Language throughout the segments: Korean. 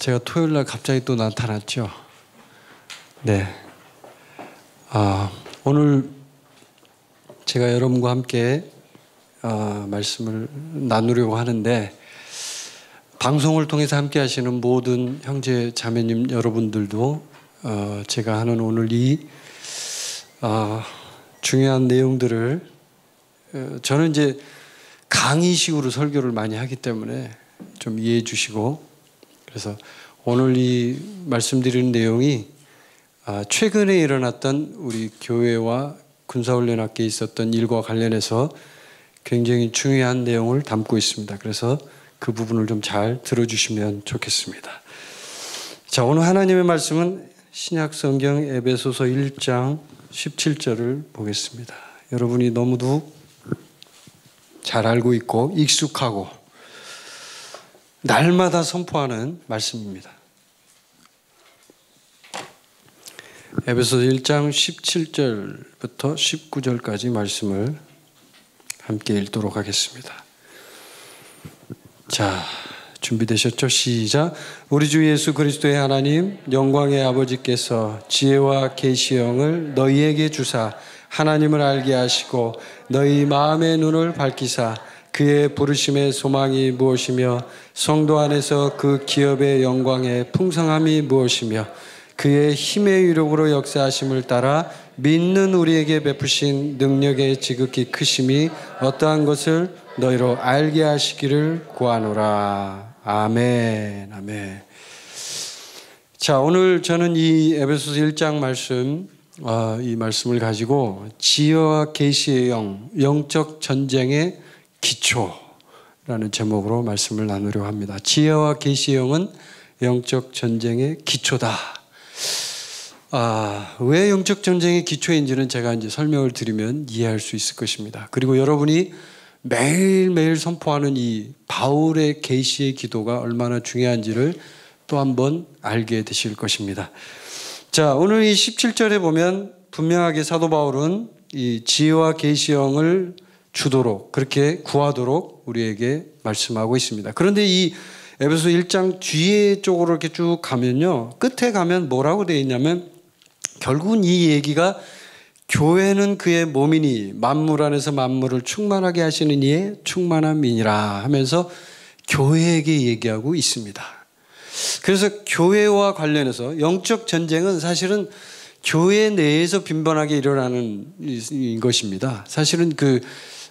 제가 토요일 날 갑자기 또 나타났죠. 네. 오늘 제가 여러분과 함께 말씀을 나누려고 하는데, 방송을 통해서 함께 하시는 모든 형제 자매님 여러분들도 제가 하는 오늘 이 중요한 내용들을 저는 이제 강의식으로 설교를 많이 하기 때문에 좀 이해해 주시고, 그래서 오늘 이 말씀드리는 내용이 최근에 일어났던 우리 교회와 군사훈련학교에 있었던 일과 관련해서 굉장히 중요한 내용을 담고 있습니다. 그래서 그 부분을 좀 잘 들어주시면 좋겠습니다. 자, 오늘 하나님의 말씀은 신약성경 에베소서 1장 17절을 보겠습니다. 여러분이 너무도 잘 알고 있고 익숙하고 날마다 선포하는 말씀입니다. 에베소서 1장 17절부터 19절까지 말씀을 함께 읽도록 하겠습니다. 자, 준비되셨죠? 시작. 우리 주 예수 그리스도의 하나님 영광의 아버지께서 지혜와 계시형을 너희에게 주사 하나님을 알게 하시고 너희 마음의 눈을 밝히사 그의 부르심의 소망이 무엇이며 성도 안에서 그 기업의 영광의 풍성함이 무엇이며 그의 힘의 위력으로 역사하심을 따라 믿는 우리에게 베푸신 능력의 지극히 크심이 어떠한 것을 너희로 알게 하시기를 구하노라. 아멘. 아멘. 자, 오늘 저는 이 에베소서 1장 말씀, 이 말씀을 가지고 지혜와 계시의 영적 전쟁의 기초라는 제목으로 말씀을 나누려고 합니다. 지혜와 계시의 영은 영적 전쟁의 기초다. 왜 영적 전쟁의 기초인지는 제가 이제 설명을 드리면 이해할 수 있을 것입니다. 그리고 여러분이 매일매일 선포하는 이 바울의 계시의 기도가 얼마나 중요한지를 또 한번 알게 되실 것입니다. 자, 오늘 이 17절에 보면 분명하게 사도 바울은 이 지혜와 계시형을 주도록, 그렇게 구하도록 우리에게 말씀하고 있습니다. 그런데 이 에베소 1장 뒤에 쪽으로 이렇게 쭉 가면요, 끝에 가면 뭐라고 되어 있냐면 결국은 이 얘기가 교회는 그의 몸이니 만물 안에서 만물을 충만하게 하시는 이의 충만함이니라 하면서 교회에게 얘기하고 있습니다. 그래서 교회와 관련해서 영적 전쟁은 사실은 교회 내에서 빈번하게 일어나는 것입니다. 사실은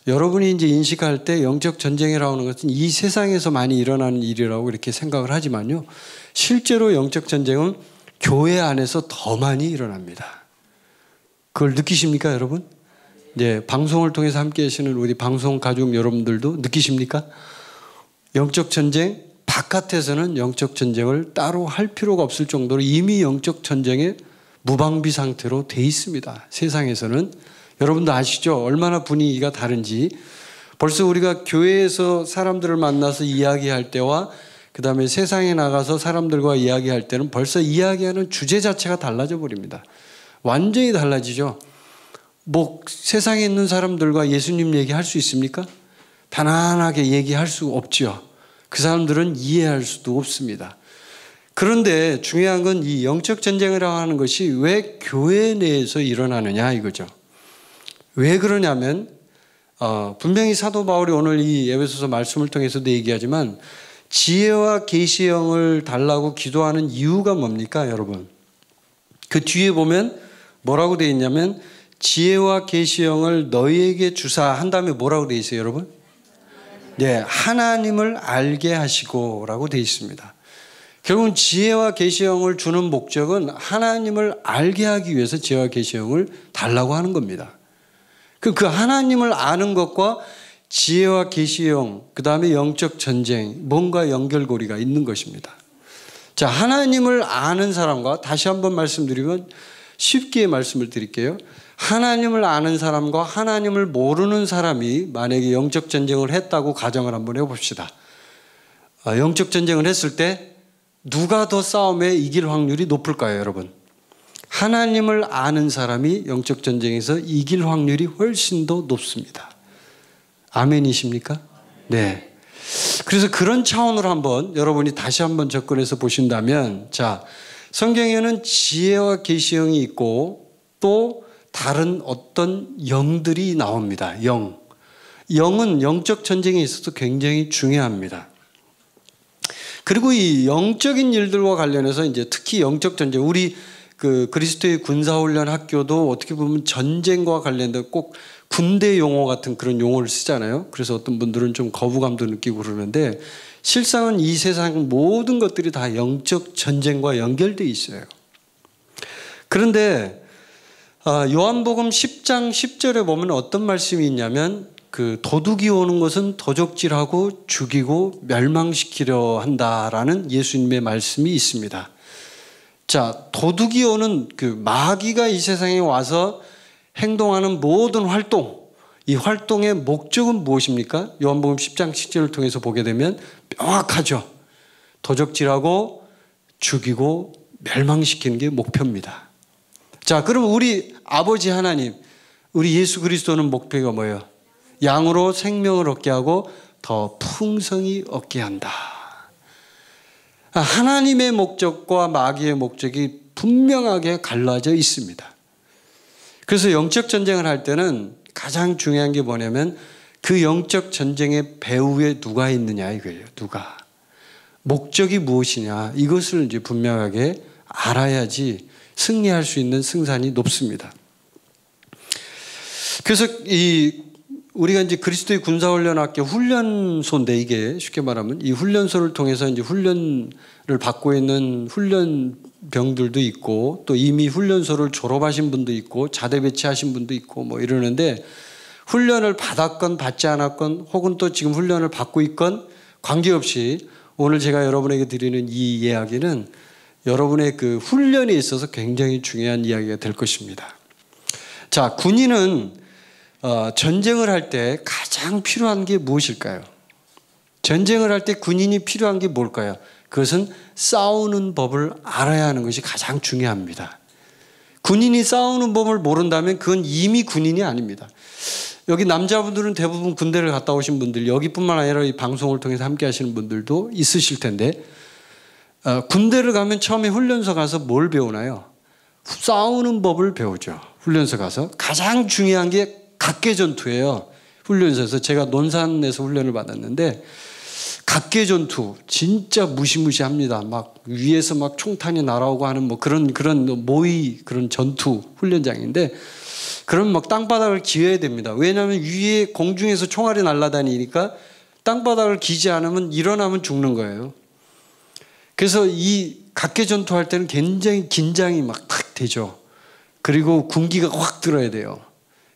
여러분이 이제 인식할 때 영적 전쟁이라고 하는 것은 이 세상에서 많이 일어나는 일이라고 이렇게 생각을 하지만요, 실제로 영적 전쟁은 교회 안에서 더 많이 일어납니다. 그걸 느끼십니까, 여러분? 네, 방송을 통해서 함께 하시는 우리 방송 가족 여러분들도 느끼십니까? 영적 전쟁, 바깥에서는 영적 전쟁을 따로 할 필요가 없을 정도로 이미 영적 전쟁에 무방비 상태로 돼 있습니다. 세상에서는. 여러분도 아시죠? 얼마나 분위기가 다른지. 벌써 우리가 교회에서 사람들을 만나서 이야기할 때와 그 다음에 세상에 나가서 사람들과 이야기할 때는 벌써 이야기하는 주제 자체가 달라져 버립니다. 완전히 달라지죠. 세상에 있는 사람들과 예수님 얘기할 수 있습니까? 편안하게 얘기할 수 없죠. 그 사람들은 이해할 수도 없습니다. 그런데 중요한 건 이 영적 전쟁이라고 하는 것이 왜 교회 내에서 일어나느냐 이거죠. 왜 그러냐면 분명히 사도 바울이 오늘 이 에베소서 말씀을 통해서도 얘기하지만 지혜와 계시의 영을 달라고 기도하는 이유가 뭡니까, 여러분? 그 뒤에 보면 뭐라고 되어 있냐면 지혜와 계시의 영을 너희에게 주사 한 다음에 뭐라고 되어 있어요, 여러분? 네, 하나님을 알게 하시고 라고 되어 있습니다. 결국은 지혜와 계시의 영을 주는 목적은 하나님을 알게 하기 위해서 지혜와 계시의 영을 달라고 하는 겁니다. 그 하나님을 아는 것과 지혜와 계시의 영, 그 다음에 영적 전쟁, 뭔가 연결고리가 있는 것입니다. 자, 하나님을 아는 사람과, 다시 한번 말씀드리면 쉽게 말씀을 드릴게요. 하나님을 아는 사람과 하나님을 모르는 사람이 만약에 영적 전쟁을 했다고 가정을 한번 해봅시다. 영적 전쟁을 했을 때 누가 더 싸움에 이길 확률이 높을까요, 여러분? 하나님을 아는 사람이 영적 전쟁에서 이길 확률이 훨씬 더 높습니다. 아멘이십니까? 네. 그래서 그런 차원으로 한번 여러분이 다시 한번 접근해서 보신다면, 자, 성경에는 지혜와 계시형이 있고 또 다른 어떤 영들이 나옵니다. 영은 영적 전쟁에 있어서 굉장히 중요합니다. 그리고 이 영적인 일들과 관련해서 이제 특히 영적 전쟁, 우리 그리스도의 군사훈련 학교도 어떻게 보면 전쟁과 관련된 꼭 군대 용어 같은 그런 용어를 쓰잖아요. 그래서 어떤 분들은 좀 거부감도 느끼고 그러는데, 실상은 이 세상 모든 것들이 다 영적 전쟁과 연결되어 있어요. 그런데 요한복음 10장 10절에 보면 어떤 말씀이 있냐면, 도둑이 오는 것은 도적질하고 죽이고 멸망시키려 한다라는 예수님의 말씀이 있습니다. 자, 도둑이 오는 마귀가 이 세상에 와서 행동하는 모든 활동, 이 활동의 목적은 무엇입니까? 요한복음 10장 10절을 통해서 보게 되면 명확하죠. 도적질하고 죽이고 멸망시키는 게 목표입니다. 자, 그럼 우리 아버지 하나님, 우리 예수 그리스도는 목표가 뭐예요? 양으로 생명을 얻게 하고 더 풍성히 얻게 한다. 하나님의 목적과 마귀의 목적이 분명하게 갈라져 있습니다. 그래서 영적 전쟁을 할 때는 가장 중요한 게 뭐냐면, 그 영적 전쟁의 배후에 누가 있느냐 이거예요. 누가. 목적이 무엇이냐, 이것을 이제 분명하게 알아야지 승리할 수 있는 승산이 높습니다. 그래서 우리가 이제 그리스도의 군사훈련학교 훈련소인데, 이게 쉽게 말하면 이 훈련소를 통해서 이제 훈련을 받고 있는 훈련병들도 있고, 또 이미 훈련소를 졸업하신 분도 있고, 자대 배치하신 분도 있고 뭐 이러는데, 훈련을 받았건 받지 않았건 혹은 또 지금 훈련을 받고 있건 관계없이 오늘 제가 여러분에게 드리는 이 이야기는 여러분의 그 훈련에 있어서 굉장히 중요한 이야기가 될 것입니다. 자, 군인은 전쟁을 할 때 가장 필요한 게 무엇일까요? 전쟁을 할 때 군인이 필요한 게 뭘까요? 그것은 싸우는 법을 알아야 하는 것이 가장 중요합니다. 군인이 싸우는 법을 모른다면 그건 이미 군인이 아닙니다. 여기 남자분들은 대부분 군대를 갔다 오신 분들, 여기뿐만 아니라 이 방송을 통해서 함께 하시는 분들도 있으실 텐데, 군대를 가면 처음에 훈련소 가서 뭘 배우나요? 싸우는 법을 배우죠. 훈련소 가서. 가장 중요한 게 각계전투예요. 훈련소에서. 제가 논산에서 훈련을 받았는데, 각계전투 진짜 무시무시합니다. 막 위에서 막 총탄이 날아오고 하는 뭐 그런 모의 그런 전투 훈련장인데, 그럼 막 땅바닥을 기어야 됩니다. 왜냐하면 위에 공중에서 총알이 날아다니니까 땅바닥을 기지 않으면 일어나면 죽는 거예요. 그래서 이 각계전투 할 때는 굉장히 긴장이 막 탁 되죠. 그리고 군기가 확 들어야 돼요.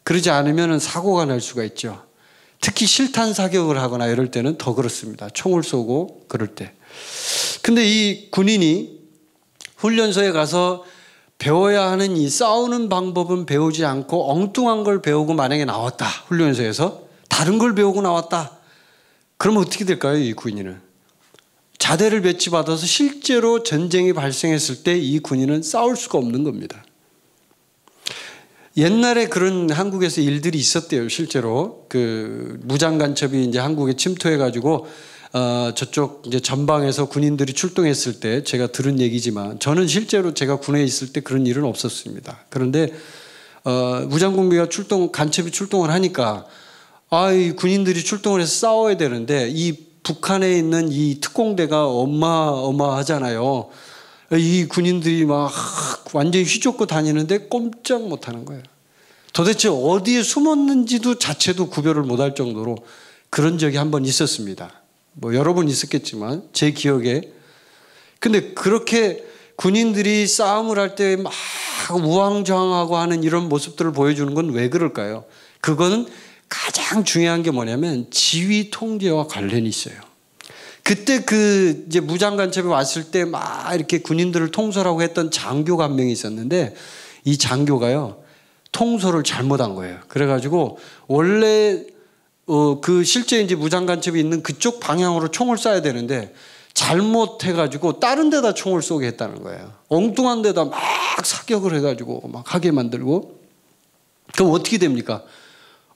그러지 않으면 사고가 날 수가 있죠. 특히 실탄 사격을 하거나 이럴 때는 더 그렇습니다. 총을 쏘고 그럴 때. 근데 이 군인이 훈련소에 가서 배워야 하는 이 싸우는 방법은 배우지 않고 엉뚱한 걸 배우고 만약에 나왔다. 훈련소에서 다른 걸 배우고 나왔다. 그러면 어떻게 될까요? 이 군인은. 자대를 배치받아서 실제로 전쟁이 발생했을 때 이 군인은 싸울 수가 없는 겁니다. 옛날에 그런 한국에서 일들이 있었대요. 실제로 그 무장 간첩이 이제 한국에 침투해가지고 저쪽 이제 전방에서 군인들이 출동했을 때 제가 들은 얘기지만, 저는 실제로 제가 군에 있을 때 그런 일은 없었습니다. 그런데 무장공비가 간첩이 출동을 하니까 이 군인들이 출동을 해서 싸워야 되는데, 이 북한에 있는 이 특공대가 어마어마하잖아요. 이 군인들이 막 완전히 휘젓고 다니는데 꼼짝 못하는 거예요. 도대체 어디에 숨었는지도 자체도 구별을 못할 정도로 그런 적이 한 번 있었습니다. 뭐 여러 번 있었겠지만 제 기억에. 근데 그렇게 군인들이 싸움을 할 때 막 우왕좌왕하고 하는 이런 모습들을 보여주는 건 왜 그럴까요? 그거는 가장 중요한 게 뭐냐면 지휘 통제와 관련이 있어요. 그때 이제 무장 간첩이 왔을 때 막 이렇게 군인들을 통솔하고 했던 장교가 한 명이 있었는데, 이 장교가요 통솔을 잘못한 거예요. 그래가지고 원래 실제 이제 무장 간첩이 있는 그쪽 방향으로 총을 쏴야 되는데 잘못해가지고 다른 데다 총을 쏘게 했다는 거예요. 엉뚱한 데다 막 사격을 해가지고 막 하게 만들고. 그럼 어떻게 됩니까?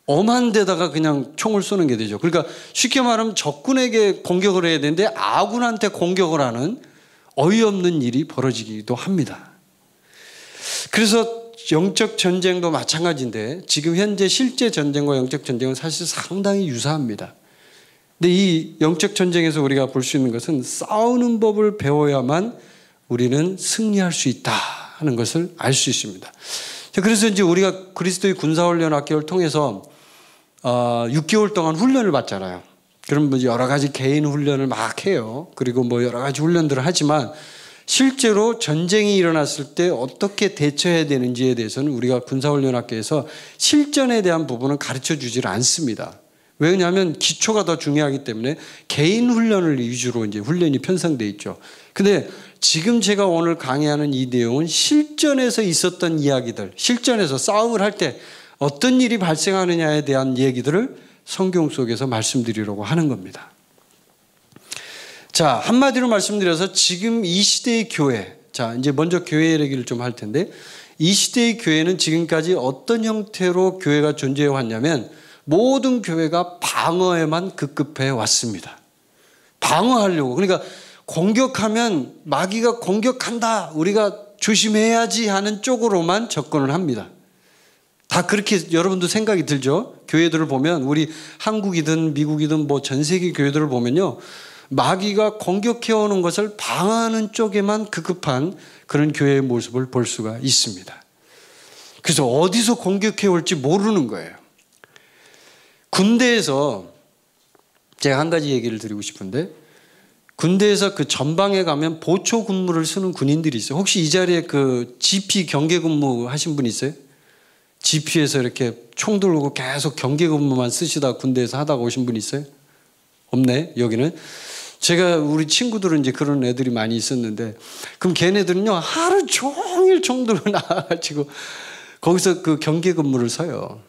엄한 데다가 그냥 총을 쏘는 게 되죠. 그러니까 쉽게 말하면 적군에게 공격을 해야 되는데 아군한테 공격을 하는 어이없는 일이 벌어지기도 합니다. 그래서 영적 전쟁도 마찬가지인데 지금 현재 실제 전쟁과 영적 전쟁은 사실 상당히 유사합니다. 근데 이 영적 전쟁에서 우리가 볼 수 있는 것은 싸우는 법을 배워야만 우리는 승리할 수 있다 하는 것을 알 수 있습니다. 그래서 이제 우리가 그리스도의 군사훈련 학교를 통해서 6개월 동안 훈련을 받잖아요. 그럼 뭐 여러 가지 개인 훈련을 막 해요. 그리고 뭐 여러 가지 훈련들을 하지만 실제로 전쟁이 일어났을 때 어떻게 대처해야 되는지에 대해서는 우리가 군사훈련학교에서 실전에 대한 부분은 가르쳐 주질 않습니다. 왜냐하면 기초가 더 중요하기 때문에 개인 훈련을 위주로 이제 훈련이 편성되어 있죠. 근데 지금 제가 오늘 강의하는 이 내용은 실전에서 있었던 이야기들, 실전에서 싸움을 할 때 어떤 일이 발생하느냐에 대한 얘기들을 성경 속에서 말씀드리려고 하는 겁니다. 자, 한마디로 말씀드려서 지금 이 시대의 교회, 자, 이제 먼저 교회 얘기를 좀 할 텐데 이 시대의 교회는 지금까지 어떤 형태로 교회가 존재해 왔냐면 모든 교회가 방어에만 급급해 왔습니다. 방어하려고. 그러니까 공격하면 마귀가 공격한다. 우리가 조심해야지 하는 쪽으로만 접근을 합니다. 다 그렇게 여러분도 생각이 들죠? 교회들을 보면 우리 한국이든 미국이든 뭐 전 세계 교회들을 보면요. 마귀가 공격해 오는 것을 방어하는 쪽에만 급급한 그런 교회의 모습을 볼 수가 있습니다. 그래서 어디서 공격해 올지 모르는 거예요. 군대에서 제가 한 가지 얘기를 드리고 싶은데 군대에서 그 전방에 가면 보초 근무를 쓰는 군인들이 있어요. 혹시 이 자리에 그 GP 경계 근무 하신 분 있어요? GP에서 이렇게 총 들고 계속 경계 근무만 쓰시다 군대에서 하다가 오신 분 있어요? 없네, 여기는. 제가 우리 친구들은 이제 그런 애들이 많이 있었는데 그럼 걔네들은요 하루 종일 총 들고 나와가지고 거기서 그 경계 근무를 서요.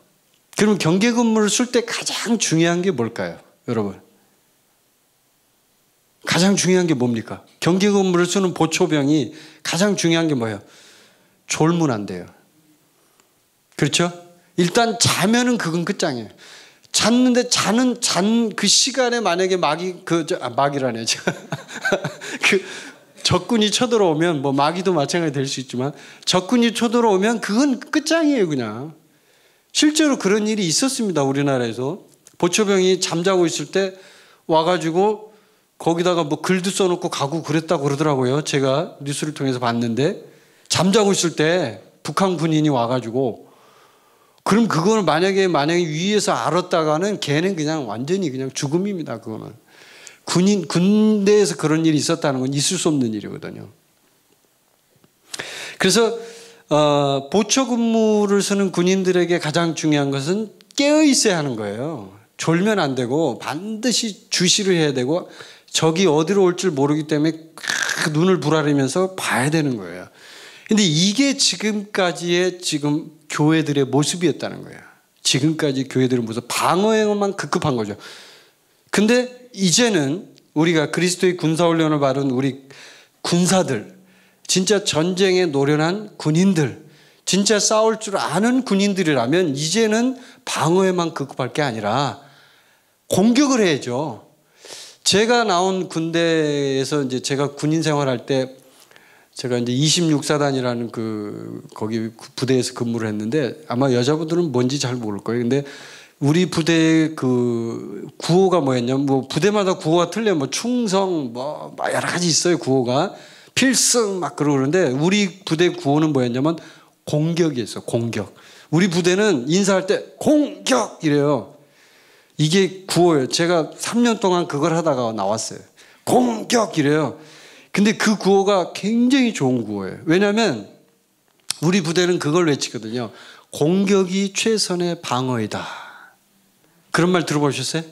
그럼 경계 근무를 쓸 때 가장 중요한 게 뭘까요, 여러분? 가장 중요한 게 뭡니까? 경계 근무를 쓰는 보초병이 가장 중요한 게 뭐예요? 졸면 안 돼요. 그렇죠? 일단 자면은 그건 끝장이에요. 잤는데 잔 그 시간에 만약에 마귀라네. 그 적군이 쳐들어오면 뭐 마귀도 마찬가지 될 수 있지만 적군이 쳐들어오면 그건 끝장이에요, 그냥. 실제로 그런 일이 있었습니다, 우리나라에서. 보초병이 잠자고 있을 때 와가지고 거기다가 뭐 글도 써놓고 가고 그랬다고 그러더라고요. 제가 뉴스를 통해서 봤는데 잠자고 있을 때 북한 군인이 와가지고 그럼 그거는 만약에 위에서 알았다가는 걔는 그냥 완전히 그냥 죽음입니다. 그거는 군대에서 그런 일이 있었다는 건 있을 수 없는 일이거든요. 그래서 보초 근무를 쓰는 군인들에게 가장 중요한 것은 깨어 있어야 하는 거예요. 졸면 안 되고 반드시 주시를 해야 되고 적이 어디로 올 줄 모르기 때문에 눈을 부라리면서 봐야 되는 거예요. 근데 이게 지금까지의 지금 교회들의 모습이었다는 거예요. 지금까지 교회들의 모습, 방어에만 급급한 거죠. 근데 이제는 우리가 그리스도의 군사훈련을 받은 우리 군사들, 진짜 전쟁에 노련한 군인들, 진짜 싸울 줄 아는 군인들이라면 이제는 방어에만 급급할 게 아니라 공격을 해야죠. 제가 나온 군대에서 이제 제가 군인 생활할 때 제가 이제 26사단이라는 거기 부대에서 근무를 했는데 아마 여자분들은 뭔지 잘 모를 거예요. 근데 우리 부대의 그 구호가 뭐였냐면 뭐 부대마다 구호가 틀려 뭐 충성 뭐 여러 가지 있어요. 구호가 필승 막 그러는데 우리 부대 구호는 뭐였냐면 공격이었어요. 공격. 우리 부대는 인사할 때 공격 이래요. 이게 구호예요. 제가 3년 동안 그걸 하다가 나왔어요. 공격 이래요. 근데 그 구호가 굉장히 좋은 구호예요. 왜냐하면 우리 부대는 그걸 외치거든요. 공격이 최선의 방어이다. 그런 말 들어보셨어요?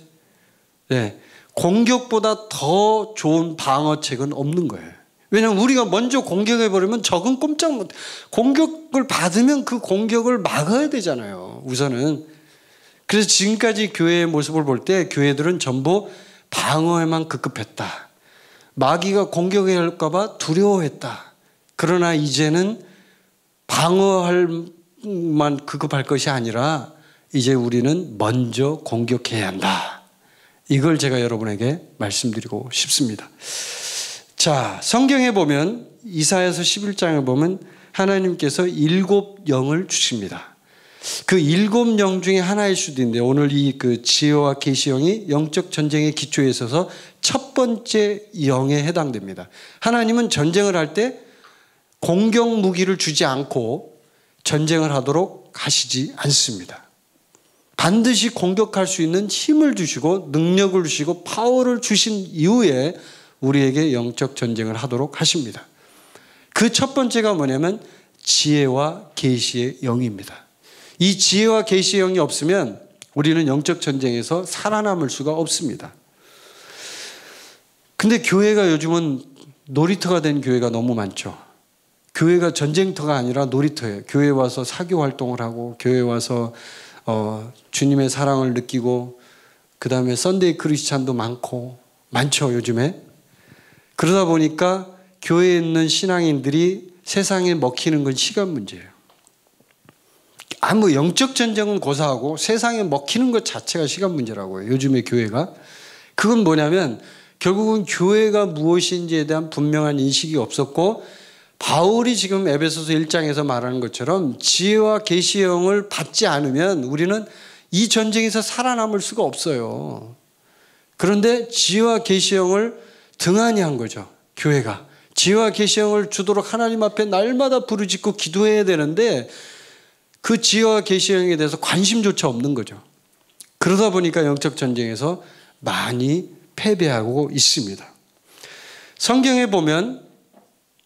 네. 공격보다 더 좋은 방어책은 없는 거예요. 왜냐하면 우리가 먼저 공격해버리면 적은 꼼짝 못. 공격을 받으면 그 공격을 막아야 되잖아요. 우선은. 그래서 지금까지 교회의 모습을 볼 때 교회들은 전부 방어에만 급급했다. 마귀가 공격할까 봐 두려워했다. 그러나 이제는 방어할만 급급할 것이 아니라 이제 우리는 먼저 공격해야 한다. 이걸 제가 여러분에게 말씀드리고 싶습니다. 자, 성경에 보면 이사야서 11장에 보면 하나님께서 7영을 주십니다. 그 7영 중에 하나일 수도 있는데 오늘 이 그 지혜와 계시형이 영적 전쟁의 기초에 있어서 첫 번째 영에 해당됩니다. 하나님은 전쟁을 할 때 공격 무기를 주지 않고 전쟁을 하도록 하시지 않습니다. 반드시 공격할 수 있는 힘을 주시고 능력을 주시고 파워를 주신 이후에 우리에게 영적 전쟁을 하도록 하십니다. 그 첫 번째가 뭐냐면 지혜와 계시의 영입니다. 이 지혜와 계시의 영이 없으면 우리는 영적 전쟁에서 살아남을 수가 없습니다. 근데 교회가 요즘은 놀이터가 된 교회가 너무 많죠. 교회가 전쟁터가 아니라 놀이터예요. 교회에 와서 사교 활동을 하고 교회에 와서 주님의 사랑을 느끼고 그 다음에 썬데이 크리스찬도 많죠 요즘에. 그러다 보니까 교회에 있는 신앙인들이 세상에 먹히는 건 시간 문제예요. 영적 전쟁은 고사하고 세상에 먹히는 것 자체가 시간 문제라고요. 요즘의 교회가. 그건 뭐냐면 결국은 교회가 무엇인지에 대한 분명한 인식이 없었고 바울이 지금 에베소서 1장에서 말하는 것처럼 지혜와 계시의 영을 받지 않으면 우리는 이 전쟁에서 살아남을 수가 없어요. 그런데 지혜와 계시의 영을 등한히 한 거죠. 교회가. 지혜와 계시의 영을 주도록 하나님 앞에 날마다 부르짖고 기도해야 되는데 그 지혜와 계시의 영에 대해서 관심조차 없는 거죠. 그러다 보니까 영적 전쟁에서 많이 패배하고 있습니다. 성경에 보면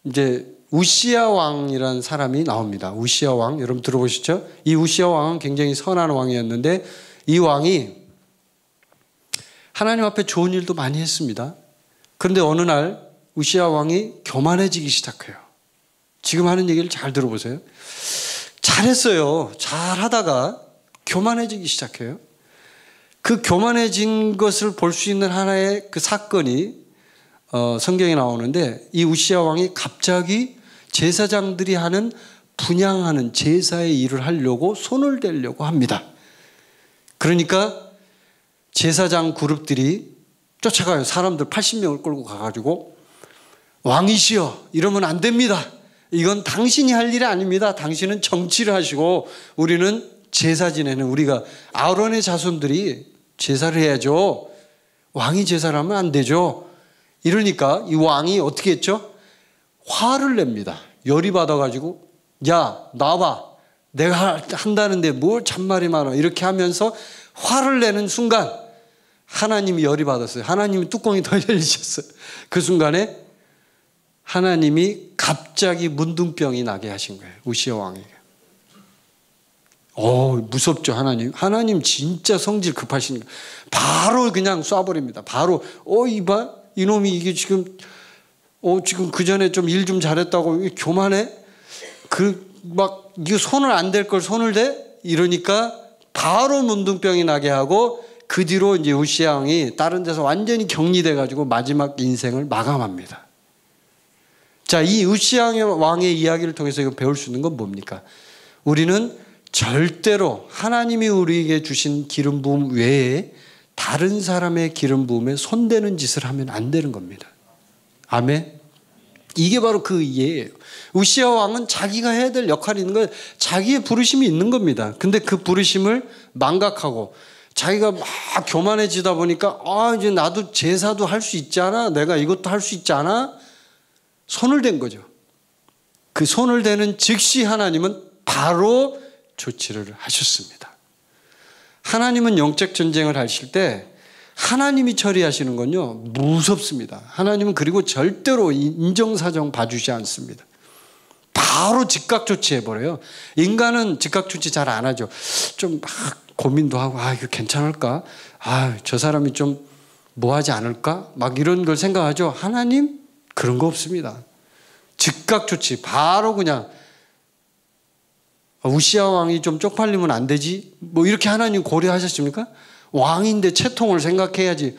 이제 우시야 왕이라는 사람이 나옵니다. 우시야 왕 여러분 들어보셨죠? 이 우시야 왕은 굉장히 선한 왕이었는데 이 왕이 하나님 앞에 좋은 일도 많이 했습니다. 그런데 어느 날 우시야 왕이 교만해지기 시작해요. 지금 하는 얘기를 잘 들어보세요. 잘했어요. 잘하다가 교만해지기 시작해요. 그 교만해진 것을 볼 수 있는 하나의 그 사건이 성경에 나오는데 이 우시야 왕이 갑자기 제사장들이 하는 분향하는 제사의 일을 하려고 손을 대려고 합니다. 그러니까 제사장 그룹들이 쫓아가요. 사람들 80명을 끌고 가가지고 왕이시여 이러면 안 됩니다. 이건 당신이 할 일이 아닙니다. 당신은 정치를 하시고 우리는 제사 지내는 우리가 아론의 자손들이 제사를 해야죠. 왕이 제사를 하면 안 되죠. 이러니까 이 왕이 어떻게 했죠? 화를 냅니다. 열이 받아가지고 야 나와봐. 내가 한다는데 뭘 잔말이 많아. 이렇게 하면서 화를 내는 순간 하나님이 열이 받았어요. 하나님이 뚜껑이 더 열리셨어요. 그 순간에 하나님이 갑자기 문둥병이 나게 하신 거예요. 우시야 왕에게. 무섭죠 하나님. 하나님 진짜 성질 급하시니까 바로 그냥 쏴버립니다. 바로 이봐 이놈이 이게 지금 그 전에 좀 일 좀 잘했다고 교만해? 이거 손을 안 댈 걸 손을 대? 이러니까 바로 문둥병이 나게 하고 그 뒤로 이제 우시야 왕이 다른 데서 완전히 격리돼 가지고 마지막 인생을 마감합니다. 자, 이 우시야 왕의 이야기를 통해서 이거 배울 수 있는 건 뭡니까? 우리는 절대로 하나님이 우리에게 주신 기름 부음 외에 다른 사람의 기름 부음에 손대는 짓을 하면 안 되는 겁니다. 아멘. 이게 바로 그 이해예요. 우시야 왕은 자기가 해야 될 역할이 있는 거예요. 자기의 부르심이 있는 겁니다. 근데 그 부르심을 망각하고 자기가 막 교만해지다 보니까 이제 나도 제사도 할 수 있잖아. 내가 이것도 할 수 있잖아. 손을 댄 거죠. 그 손을 대는 즉시 하나님은 바로 조치를 하셨습니다. 하나님은 영적 전쟁을 하실 때 하나님이 처리하시는 건요 무섭습니다. 하나님은 그리고 절대로 인정사정 봐주지 않습니다. 바로 즉각 조치해버려요. 인간은 즉각 조치 잘 안 하죠. 좀 막 고민도 하고 이거 괜찮을까? 저 사람이 좀 뭐하지 않을까? 막 이런 걸 생각하죠. 하나님 그런 거 없습니다. 즉각 조치 바로 그냥 우시야 왕이 좀 쪽팔리면 안 되지? 뭐 이렇게 하나님 고려하셨습니까? 왕인데 채통을 생각해야지.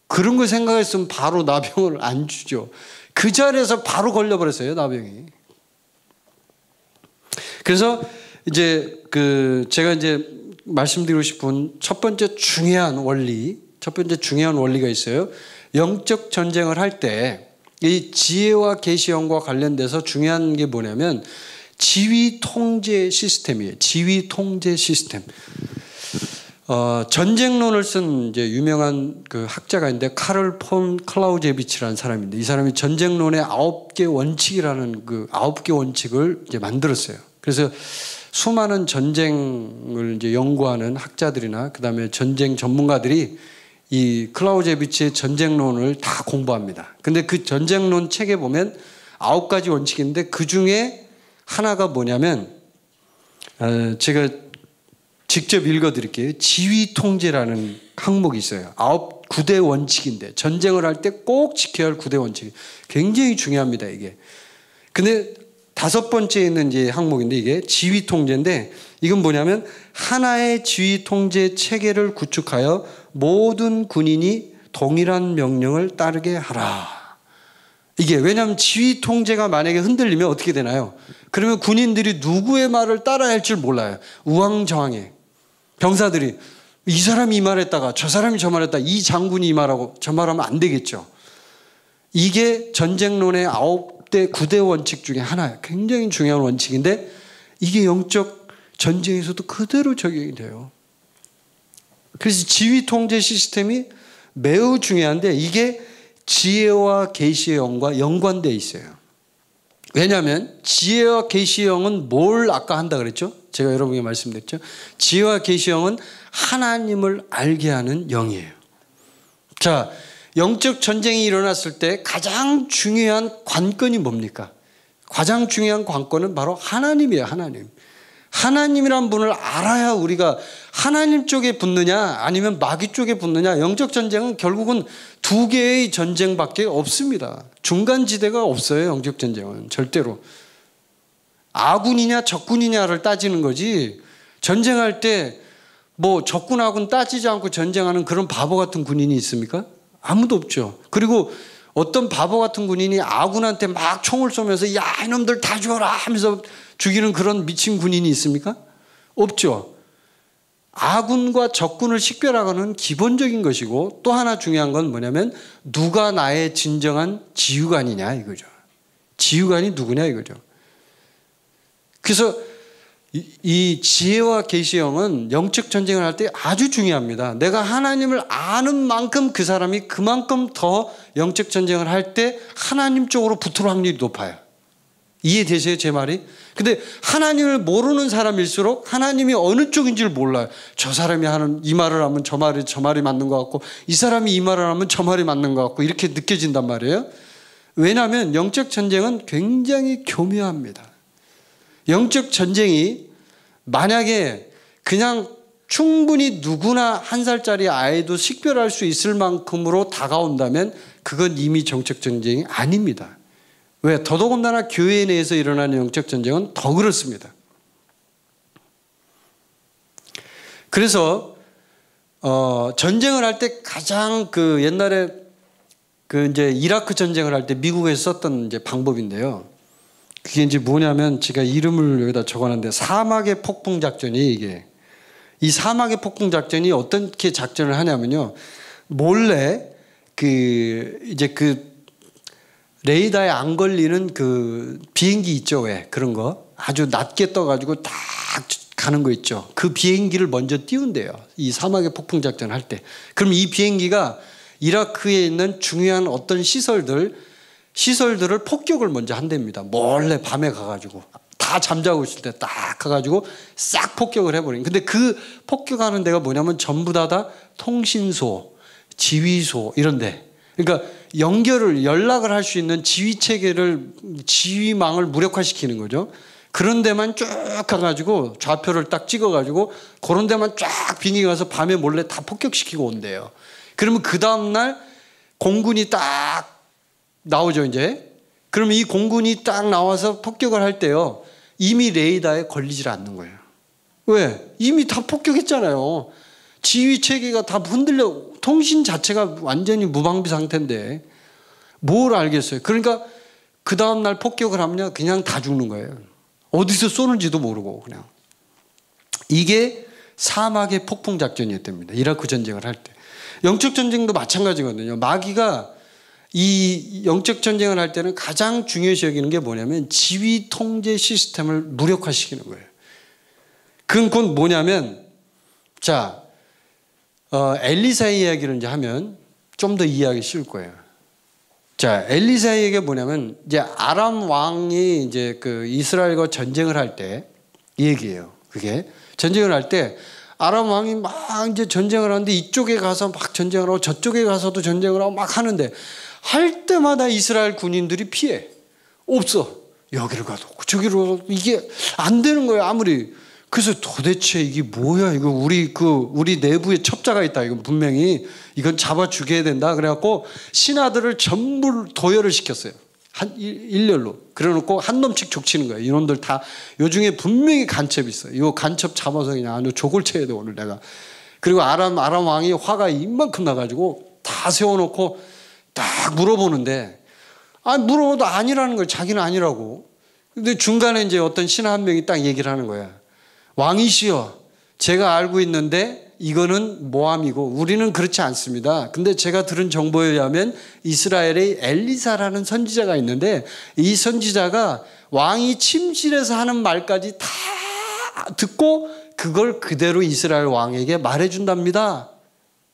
그런 걸 생각했으면 바로 나병을 안 주죠. 그 자리에서 바로 걸려버렸어요, 나병이. 그래서 이제 제가 이제 말씀드리고 싶은 첫 번째 중요한 원리가 있어요. 영적 전쟁을 할 때 이 지혜와 계시형과 관련돼서 중요한 게 뭐냐면 지휘 통제 시스템이에요. 지휘 통제 시스템. 전쟁론을 쓴 이제 유명한 그 학자가 있는데 카를 폰 클라우제비치라는 사람인데 이 사람이 전쟁론의 9개 원칙이라는 그 9개 원칙을 이제 만들었어요. 그래서 수많은 전쟁을 이제 연구하는 학자들이나 그다음에 전쟁 전문가들이 이 클라우제비치의 전쟁론을 다 공부합니다. 근데 그 전쟁론 책에 보면 9가지 원칙인데 그 중에 하나가 뭐냐면 제가 직접 읽어드릴게요. 지휘 통제라는 항목이 있어요. 9대 원칙인데 전쟁을 할 때 꼭 지켜야 할 9대 원칙. 굉장히 중요합니다, 이게. 근데 5번째에 있는 이제 항목인데 이게 지휘 통제인데 이건 뭐냐면 하나의 지휘 통제 체계를 구축하여 모든 군인이 동일한 명령을 따르게 하라. 이게 왜냐하면 지휘 통제가 만약에 흔들리면 어떻게 되나요? 그러면 군인들이 누구의 말을 따라야 할 줄 몰라요. 우왕좌왕해. 병사들이 이 사람이 이 말했다가 저 사람이 저 말했다. 이 장군이 이 말하고 저 말하면 안 되겠죠. 이게 전쟁론의 9대 원칙 중에 하나예요. 굉장히 중요한 원칙인데 이게 영적 전쟁에서도 그대로 적용이 돼요. 그래서 지휘 통제 시스템이 매우 중요한데 이게 지혜와 계시의 영과 연관되어 있어요. 왜냐하면 지혜와 계시의 영은 뭘 아까 한다 그랬죠? 제가 여러분에게 말씀드렸죠. 지혜와 계시의 영은 하나님을 알게 하는 영이에요. 자, 영적 전쟁이 일어났을 때 가장 중요한 관건이 뭡니까? 가장 중요한 관건은 바로 하나님이에요. 하나님이란 분을 알아야 우리가 하나님 쪽에 붙느냐 아니면 마귀 쪽에 붙느냐. 영적 전쟁은 결국은 2개의 전쟁밖에 없습니다. 중간지대가 없어요. 영적 전쟁은 절대로. 아군이냐 적군이냐를 따지는 거지 전쟁할 때 뭐 적군하고는 따지지 않고 전쟁하는 그런 바보 같은 군인이 있습니까? 아무도 없죠. 그리고 어떤 바보 같은 군인이 아군한테 막 총을 쏘면서 야 이놈들 다 죽어라 하면서 죽이는 그런 미친 군인이 있습니까? 없죠. 아군과 적군을 식별하는 기본적인 것이고 또 하나 중요한 건 뭐냐면 누가 나의 진정한 지휘관이냐 이거죠. 지휘관이 누구냐 이거죠. 그래서 이 지혜와 계시형은 영적 전쟁을 할 때 아주 중요합니다. 내가 하나님을 아는 만큼 그 사람이 그만큼 더 영적 전쟁을 할 때 하나님 쪽으로 붙을 확률이 높아요. 이해되세요 제 말이? 근데 하나님을 모르는 사람일수록 하나님이 어느 쪽인지를 몰라요. 저 사람이 하는 이 말을 하면 저 말이 맞는 것 같고 이 사람이 이 말을 하면 저 말이 맞는 것 같고 이렇게 느껴진단 말이에요. 왜냐하면 영적 전쟁은 굉장히 교묘합니다. 영적 전쟁이 만약에 그냥 충분히 누구나 1살짜리 아이도 식별할 수 있을 만큼으로 다가온다면 그건 이미 정적 전쟁이 아닙니다. 왜? 더더군다나 교회 내에서 일어나는 영적 전쟁은 더 그렇습니다. 그래서 전쟁을 할 때 가장 그 옛날에 그 이제 이라크 전쟁을 할 때 미국에서 썼던 이제 방법인데요. 그게 이제 뭐냐면 제가 이름을 여기다 적어놨는데 사막의 폭풍 작전이 이게 이 사막의 폭풍 작전이 어떻게 작전을 하냐면요. 몰래 그 이제 그 레이더에 안 걸리는 그 비행기 있죠. 왜? 그런 거. 아주 낮게 떠가지고 딱 가는 거 있죠. 그 비행기를 먼저 띄운대요. 이 사막의 폭풍 작전 할 때. 그럼 이 비행기가 이라크에 있는 중요한 어떤 시설들을 폭격을 먼저 한답니다. 몰래 밤에 가가지고 다 잠자고 있을 때 딱 가가지고 싹 폭격을 해버린. 근데 그 폭격하는 데가 뭐냐면 전부 다 통신소, 지휘소 이런 데. 그러니까 연락을 할 수 있는 지휘망을 무력화시키는 거죠. 그런 데만 쭉 가가지고 좌표를 딱 찍어가지고 그런 데만 쫙 비행기 가서 밤에 몰래 다 폭격시키고 온대요. 그러면 그 다음날 공군이 딱 나오죠, 이제. 그럼 이 공군이 딱 나와서 폭격을 할 때요. 이미 레이더에 걸리질 않는 거예요. 왜? 이미 다 폭격했잖아요. 지휘 체계가 다 흔들려. 통신 자체가 완전히 무방비 상태인데 뭘 알겠어요. 그러니까 그 다음날 폭격을 하면 그냥 다 죽는 거예요. 어디서 쏘는지도 모르고 그냥. 이게 사막의 폭풍 작전이었답니다. 이라크 전쟁을 할 때. 영적 전쟁도 마찬가지거든요. 마귀가 이 영적 전쟁을 할 때는 가장 중요시 여기는 게 뭐냐면 지휘 통제 시스템을 무력화시키는 거예요. 그건 곧 뭐냐면, 자, 엘리사의 이야기를 이제 하면 좀 더 이해하기 쉬울 거예요. 자, 엘리사의 얘기가 뭐냐면, 이제 아람 왕이 이제 그 이스라엘과 전쟁을 할 때 이 얘기예요. 그게 전쟁을 할 때 아람 왕이 막 이제 전쟁을 하는데 이쪽에 가서 막 전쟁을 하고 저쪽에 가서도 전쟁을 하고 막 하는데 할 때마다 이스라엘 군인들이 피해. 없어. 여기를 가도 저기로 가도 이게 안 되는 거예요. 아무리. 그래서 도대체 이게 뭐야? 이거 우리 내부에 첩자가 있다. 이건 분명히 이건 잡아 죽여야 된다. 그래갖고 신하들을 전부 도열을 시켰어요. 일렬로. 그래놓고 한 놈씩 족치는 거예요. 이놈들 다 요 중에 분명히 간첩이 있어요. 이 간첩 잡아서 그냥 아주 족을 쳐야 돼 오늘 내가. 그리고 아람 왕이 화가 이만큼 나가지고 다 세워놓고 딱 물어보는데 물어봐도 아니라는 거예요. 자기는 아니라고. 근데 중간에 이제 어떤 신하 한 명이 딱 얘기를 하는 거야. 왕이시여, 제가 알고 있는데 이거는 모함이고 우리는 그렇지 않습니다. 근데 제가 들은 정보에 의하면 이스라엘의 엘리사라는 선지자가 있는데 이 선지자가 왕이 침실에서 하는 말까지 다 듣고 그걸 그대로 이스라엘 왕에게 말해준답니다.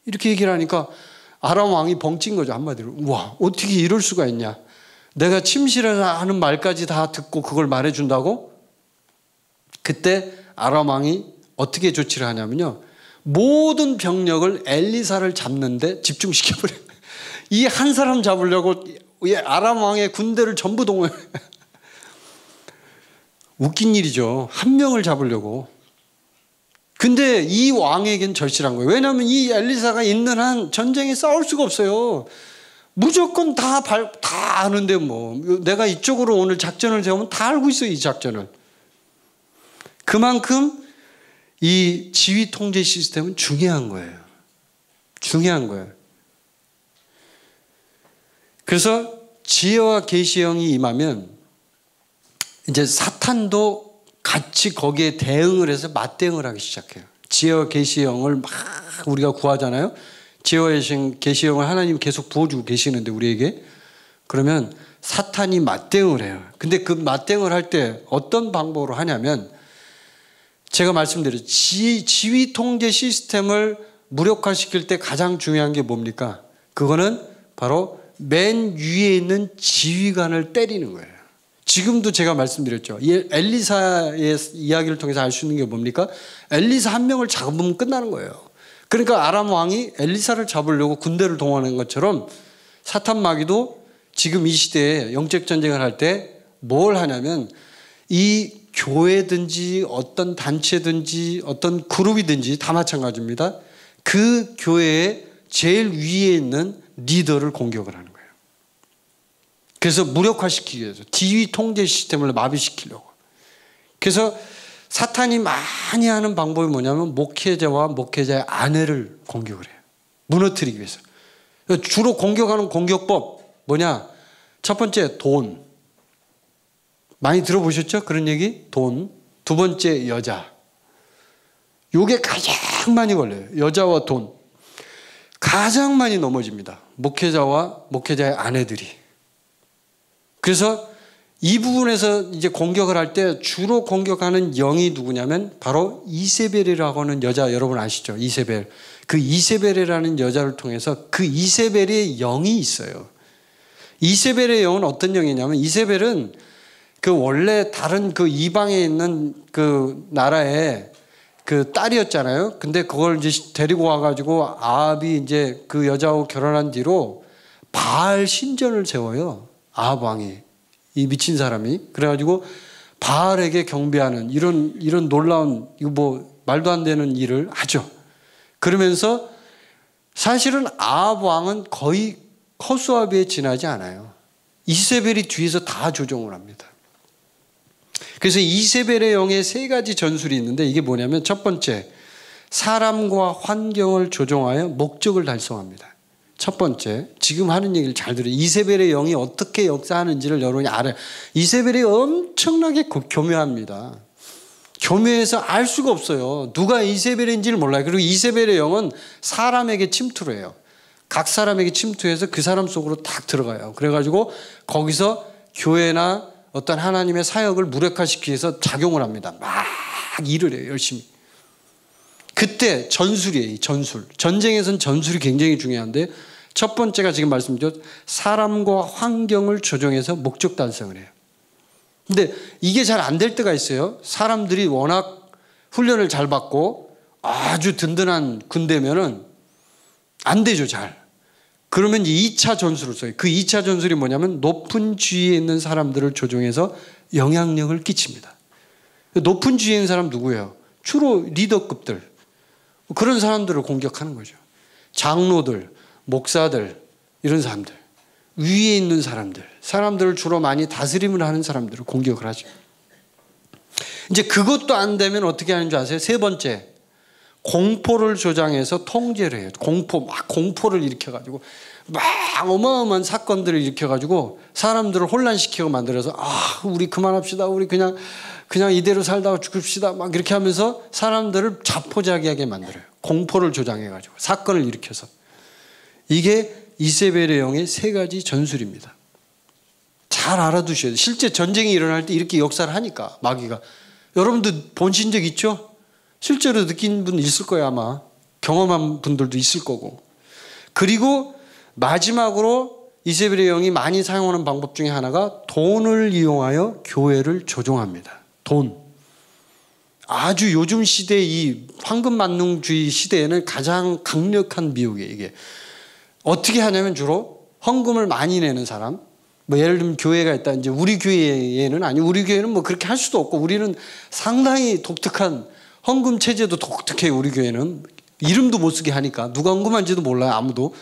이렇게 얘기를 하니까 아람 왕이 벙찐 거죠. 한마디로. 우와, 어떻게 이럴 수가 있냐. 내가 침실에서 하는 말까지 다 듣고 그걸 말해준다고? 그때 아람 왕이 어떻게 조치를 하냐면요. 모든 병력을 엘리사를 잡는데 집중시켜버려요. 이 한 사람 잡으려고 아람 왕의 군대를 전부 동원해. 웃긴 일이죠. 한 명을 잡으려고. 근데 이 왕에겐 절실한 거예요. 왜냐하면 이 엘리사가 있는 한 전쟁에 싸울 수가 없어요. 무조건 다 아는데 뭐 내가 이쪽으로 오늘 작전을 세우면 다 알고 있어요. 이 작전을. 그만큼 이 지휘 통제 시스템은 중요한 거예요. 중요한 거예요. 그래서 지혜와 계시의 영이 임하면 이제 사탄도 같이 거기에 대응을 해서 맞대응을 하기 시작해요. 지혜와 계시의 영을 막 우리가 구하잖아요. 지혜와 계시의 영을 하나님 계속 부어주고 계시는데 우리에게. 그러면 사탄이 맞대응을 해요. 근데 그 맞대응을 할 때 어떤 방법으로 하냐면 제가 말씀드렸죠. 지휘 통제 시스템을 무력화시킬 때 가장 중요한 게 뭡니까? 그거는 바로 맨 위에 있는 지휘관을 때리는 거예요. 지금도 제가 말씀드렸죠. 엘리사의 이야기를 통해서 알 수 있는 게 뭡니까? 엘리사 한 명을 잡으면 끝나는 거예요. 그러니까 아람 왕이 엘리사를 잡으려고 군대를 동원한 것처럼 사탄 마귀도 지금 이 시대에 영적 전쟁을 할 때 뭘 하냐면 이 교회든지 어떤 단체든지 어떤 그룹이든지 다 마찬가지입니다. 그 교회의 제일 위에 있는 리더를 공격을 하는 거예요. 그래서 무력화시키기 위해서 지휘 통제 시스템을 마비시키려고. 그래서 사탄이 많이 하는 방법이 뭐냐면 목회자와 목회자의 아내를 공격을 해요. 무너뜨리기 위해서. 주로 공격하는 공격법 뭐냐? 첫 번째 돈. 많이 들어보셨죠? 그런 얘기? 돈. 두 번째 여자. 요게 가장 많이 걸려요. 여자와 돈. 가장 많이 넘어집니다. 목회자와 목회자의 아내들이. 그래서 이 부분에서 이제 공격을 할 때 주로 공격하는 영이 누구냐면 바로 이세벨이라고 하는 여자 여러분 아시죠? 이세벨. 그 이세벨이라는 여자를 통해서 그 이세벨의 영이 있어요. 이세벨의 영은 어떤 영이냐면 이세벨은 그 원래 다른 그 이방에 있는 그 나라의 그 딸이었잖아요. 근데 그걸 이제 데리고 와가지고 아합이 이제 그 여자하고 결혼한 뒤로 바알 신전을 세워요. 아합 왕이. 이 미친 사람이. 그래가지고 바알에게 경배하는 이런 놀라운 이거 뭐 말도 안 되는 일을 하죠. 그러면서 사실은 아합 왕은 거의 허수아비에 지나지 않아요. 이세벨이 뒤에서 다 조종을 합니다. 그래서 이세벨의 영의 세 가지 전술이 있는데 이게 뭐냐면 첫 번째, 사람과 환경을 조종하여 목적을 달성합니다. 첫 번째, 지금 하는 얘기를 잘 들어요. 이세벨의 영이 어떻게 역사하는지를 여러분이 알아요. 이세벨이 엄청나게 교묘합니다. 교묘해서 알 수가 없어요. 누가 이세벨인지를 몰라요. 그리고 이세벨의 영은 사람에게 침투를 해요. 각 사람에게 침투해서 그 사람 속으로 딱 들어가요. 그래가지고 거기서 교회나 어떤 하나님의 사역을 무력화시키기 위해서 작용을 합니다. 막 일을 해요. 열심히. 그때 전술이에요. 전술. 전쟁에서는 전술이 굉장히 중요한데 첫 번째가 지금 말씀드렸죠. 사람과 환경을 조정해서 목적 달성을 해요. 근데 이게 잘 안 될 때가 있어요. 사람들이 워낙 훈련을 잘 받고 아주 든든한 군대면은 안 되죠, 잘. 그러면 2차 전술을 써요. 그 2차 전술이 뭐냐면 높은 지위에 있는 사람들을 조종해서 영향력을 끼칩니다. 높은 지위에 있는 사람 누구예요? 주로 리더급들. 그런 사람들을 공격하는 거죠. 장로들, 목사들, 이런 사람들. 위에 있는 사람들. 사람들을 주로 많이 다스림을 하는 사람들을 공격을 하죠. 이제 그것도 안 되면 어떻게 하는 줄 아세요? 세 번째. 공포를 조장해서 통제를 해요. 공포를 일으켜가지고 막 어마어마한 사건들을 일으켜가지고 사람들을 혼란시키고 만들어서 우리 그만합시다. 우리 그냥 이대로 살다가 죽읍시다. 막 이렇게 하면서 사람들을 자포자기하게 만들어요. 공포를 조장해가지고 사건을 일으켜서. 이게 이세벨의 영의 세 가지 전술입니다. 잘 알아두셔야 돼요. 실제 전쟁이 일어날 때 이렇게 역사를 하니까 마귀가. 여러분도 보신 적 있죠? 실제로 느낀 분 있을 거예요, 아마. 경험한 분들도 있을 거고. 그리고 마지막으로 이세벨의 영이 많이 사용하는 방법 중에 하나가 돈을 이용하여 교회를 조종합니다. 돈. 아주 요즘 시대 이 황금만능주의 시대에는 가장 강력한 미혹이에요, 이게. 어떻게 하냐면 주로 헌금을 많이 내는 사람. 뭐 예를 들면 교회가 있다. 이제 우리 교회에는 우리 교회는 뭐 그렇게 할 수도 없고 우리는 상당히 독특한 헌금 체제도 독특해요. 우리 교회는 이름도 못 쓰게 하니까 누가 헌금한지도 몰라요. 아무도.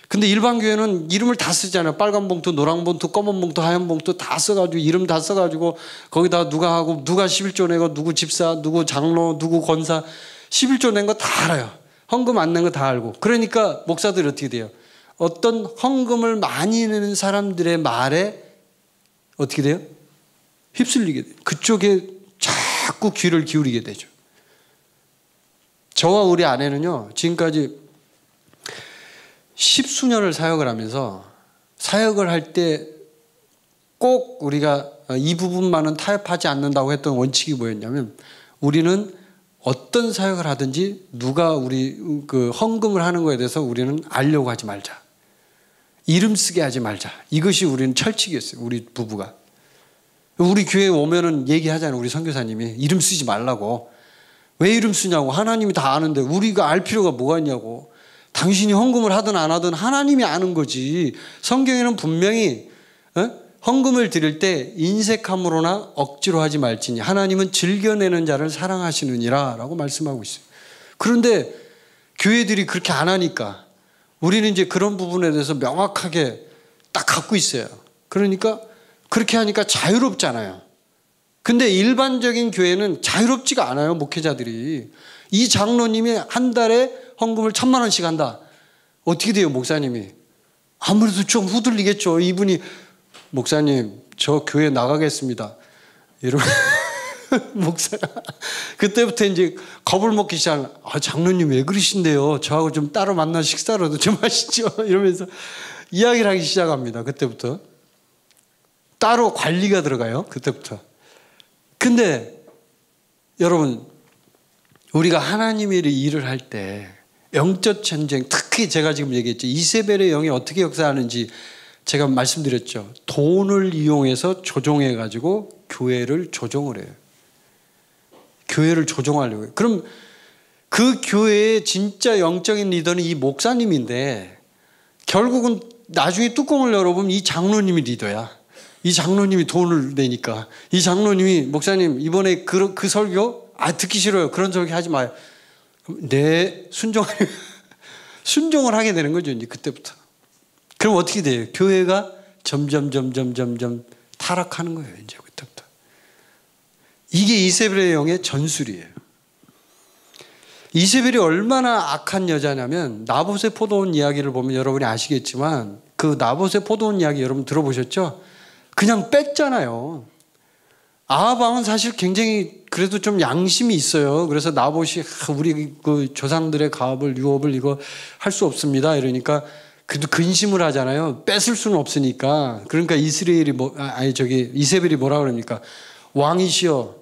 근데 일반 교회는 이름을 다 쓰잖아요. 빨간 봉투, 노란 봉투, 검은 봉투, 하얀 봉투 다 써가지고 이름 다 써가지고 거기다 누가 하고 누가 11조 내고 누구 집사, 누구 장로, 누구 권사 11조 낸 거 다 알아요. 헌금 안 낸 거 다 알고. 그러니까 목사들이 어떻게 돼요? 어떤 헌금을 많이 내는 사람들의 말에 어떻게 돼요? 휩쓸리게 돼요. 그쪽에 자꾸 귀를 기울이게 되죠. 저와 우리 아내는요, 지금까지 10수년을 사역을 하면서 사역을 할 때 꼭 우리가 이 부분만은 타협하지 않는다고 했던 원칙이 뭐였냐면 우리는 어떤 사역을 하든지 누가 우리 그 헌금을 하는 거에 대해서 우리는 알려고 하지 말자. 이름 쓰게 하지 말자. 이것이 우리는 철칙이었어요. 우리 부부가. 우리 교회에 오면은 얘기하잖아요. 우리 선교사님이 이름 쓰지 말라고. 왜 이름 쓰냐고. 하나님이 다 아는데 우리가 알 필요가 뭐가 있냐고. 당신이 헌금을 하든 안 하든 하나님이 아는 거지. 성경에는 분명히 헌금을 드릴 때 인색함으로나 억지로 하지 말지니 하나님은 즐겨내는 자를 사랑하시느니라 라고 말씀하고 있어요. 그런데 교회들이 그렇게 안 하니까 우리는 이제 그런 부분에 대해서 명확하게 딱 갖고 있어요. 그러니까 그렇게 하니까 자유롭잖아요. 근데 일반적인 교회는 자유롭지가 않아요. 목회자들이. 이 장로님이 한 달에 헌금을 1,000만 원씩 한다. 어떻게 돼요, 목사님이? 아무래도 좀 후들리겠죠. 이분이 목사님, 저 교회 나가겠습니다. 이러면 목사가 그때부터 이제 겁을 먹기 시작하는. 장로님 왜 그러신데요? 저하고 좀 따로 만나 식사라도 좀 하시죠. 이러면서 이야기를 하기 시작합니다. 그때부터. 따로 관리가 들어가요. 그때부터. 근데 여러분, 우리가 하나님의 일을 할 때 영적 전쟁, 특히 제가 지금 얘기했죠. 이세벨의 영이 어떻게 역사하는지 제가 말씀드렸죠. 돈을 이용해서 조종해가지고 교회를 조종을 해요. 교회를 조종하려고 해요. 그럼 그 교회의 진짜 영적인 리더는 이 목사님인데 결국은 나중에 뚜껑을 열어보면 이 장로님이 리더야. 이 장로님이 돈을 내니까. 이 장로님이 목사님 이번에 그 설교 듣기 싫어요. 그런 설교 하지 마요. 네, 순종을 하게 되는 거죠. 이제 그때부터. 그럼 어떻게 돼요? 교회가 점점 타락하는 거예요. 이제 그때부터. 이게 이세벨의 영의 전술이에요. 이세벨이 얼마나 악한 여자냐면 나봇의 포도원 이야기를 보면 여러분이 아시겠지만 그 나봇의 포도원 이야기 여러분 들어보셨죠? 그냥 뺐잖아요. 아합 왕은 사실 굉장히 그래도 좀 양심이 있어요. 그래서 나봇이 우리 그 조상들의 가업을 유업을 이거 할 수 없습니다. 이러니까 그래도 근심을 하잖아요. 뺏을 수는 없으니까. 그러니까 이세벨이 뭐라 그럽니까? 왕이시여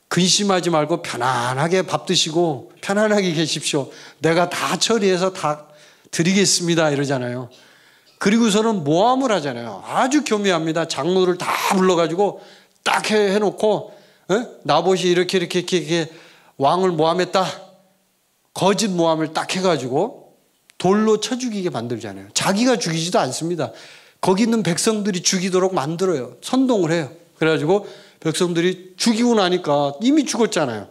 근심하지 말고 편안하게 밥 드시고 편안하게 계십시오. 내가 다 처리해서 다 드리겠습니다. 이러잖아요. 그리고서는 모함을 하잖아요. 아주 교묘합니다. 장로를 다 불러가지고 딱 해놓고 나봇이 이렇게 왕을 모함했다. 거짓 모함을 딱 해가지고 돌로 쳐 죽이게 만들잖아요. 자기가 죽이지도 않습니다. 거기 있는 백성들이 죽이도록 만들어요. 선동을 해요. 그래가지고 백성들이 죽이고 나니까 이미 죽었잖아요.